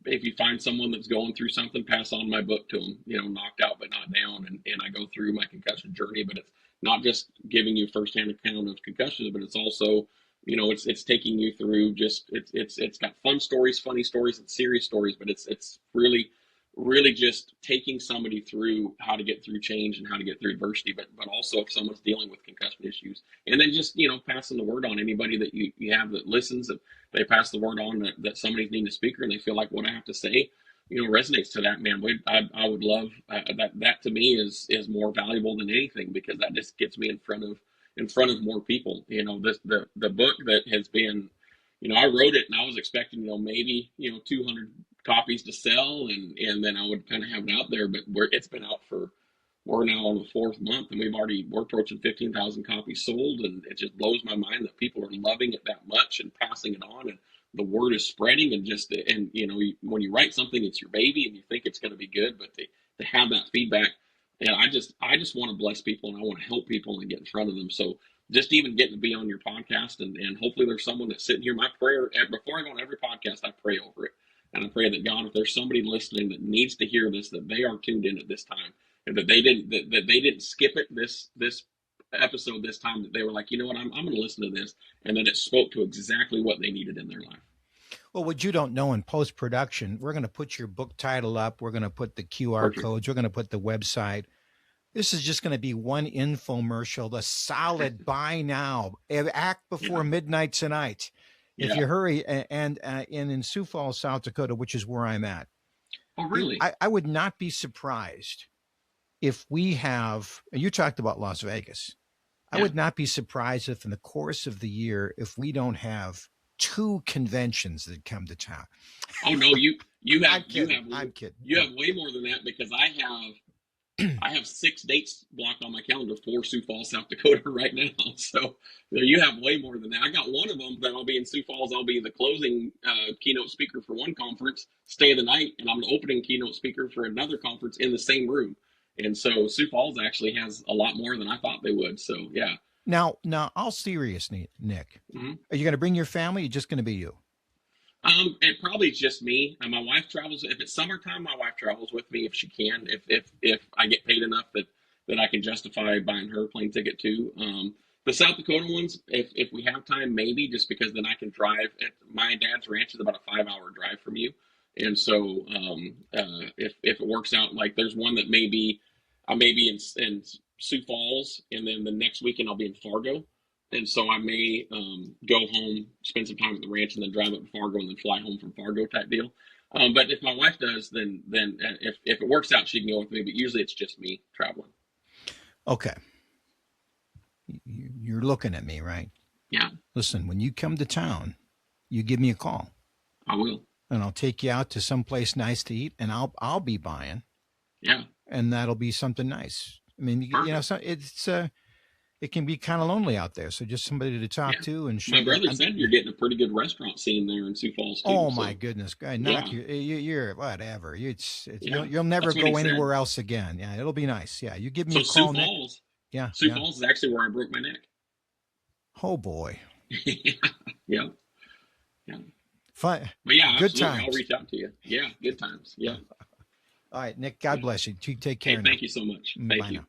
if you find someone that's going through something, pass on my book to them, Knocked Out But Not Down. And I go through my concussion journey, but it's not just giving you firsthand account of concussions, but it's also, it's taking you through it's got fun stories, funny stories, and serious stories, but it's really just taking somebody through how to get through change and how to get through adversity, but also if someone's dealing with concussion issues, and then just, passing the word on. Anybody that you have that listens, that they pass the word on that somebody's needing a speaker and they feel like what I have to say, resonates to that, man. I would love that to me is more valuable than anything, because that just gets me in front of more people. The book that has been, I wrote it and I was expecting, maybe, 200 copies to sell, and then I would kind of have it out there, but it's been out we're now on the 4th month, and we're approaching 15,000 copies sold, and it just blows my mind that people are loving it that much and passing it on, and the word is spreading, and when you write something, it's your baby and you think it's going to be good, but to have that feedback, and I just want to bless people, and I want to help people and get in front of them. So just even getting to be on your podcast, and hopefully there's someone that's sitting here. My prayer before I go on every podcast, I pray over it. And I pray that, God, if there's somebody listening that needs to hear this, that they are tuned in at this time, and that they didn't skip it this episode this time, that they were like, you know what, I'm going to listen to this, and that it spoke to exactly what they needed in their life. Well, what you don't know, in post-production, we're going to put your book title up. We're going to put the QR codes. We're going to put the website. This is just going to be one infomercial, the solid buy now, act before midnight tonight. If you hurry, and in Sioux Falls, South Dakota, which is where I'm at. Oh, really? I would not be surprised if we have, and you talked about Las Vegas. I would not be surprised if in the course of the year, if we don't have 2 conventions that come to town. Oh, no, you have, I'm kidding. You have way more than that, because I have 6 dates blocked on my calendar for Sioux Falls, South Dakota right now. So you have way more than that. I got one of them that I'll be in Sioux Falls. I'll be the closing keynote speaker for one conference, stay the night, and I'm an opening keynote speaker for another conference in the same room. And so Sioux Falls actually has a lot more than I thought they would. So, yeah. Now, all serious, Nick, Are you going to bring your family? Or are you just going to be you? It probably is just me. And my wife travels. If it's summertime, my wife travels with me if she can. If I get paid enough that I can justify buying her a plane ticket too. The South Dakota ones, if we have time, maybe, just because then I can drive. My dad's ranch is about a 5-hour drive from you, and so if it works out, like there's one that I may be in Sioux Falls, and then the next weekend I'll be in Fargo. And so I may go home, spend some time at the ranch, and then drive up to Fargo and then fly home from Fargo type deal. But if my wife does, then if it works out, she can go with me. But usually it's just me traveling. Okay. You're looking at me, right? Yeah. Listen, when you come to town, you give me a call. I will. And I'll take you out to someplace nice to eat, and I'll be buying. Yeah. And that'll be something nice. I mean, Perfect. so it it can be kind of lonely out there. So just somebody to talk Yeah. to and My share. brother said you're getting a pretty good restaurant scene there in Sioux Falls too. Oh So my goodness, God, knock yeah, you're whatever. yeah, You'll never that's what he go said. anywhere else again. Yeah, it'll be nice. Yeah, you give me So a call, Nick. Yeah, Sioux yeah. Falls is actually where I broke my neck. Oh boy, Yeah, yeah. fun, But yeah, good absolutely. I'll times. reach out to you. Yeah, good times. Yeah. All right, Nick. God Yeah. bless you. Take care Hey, now. thank you so much. Bye Thank you. now.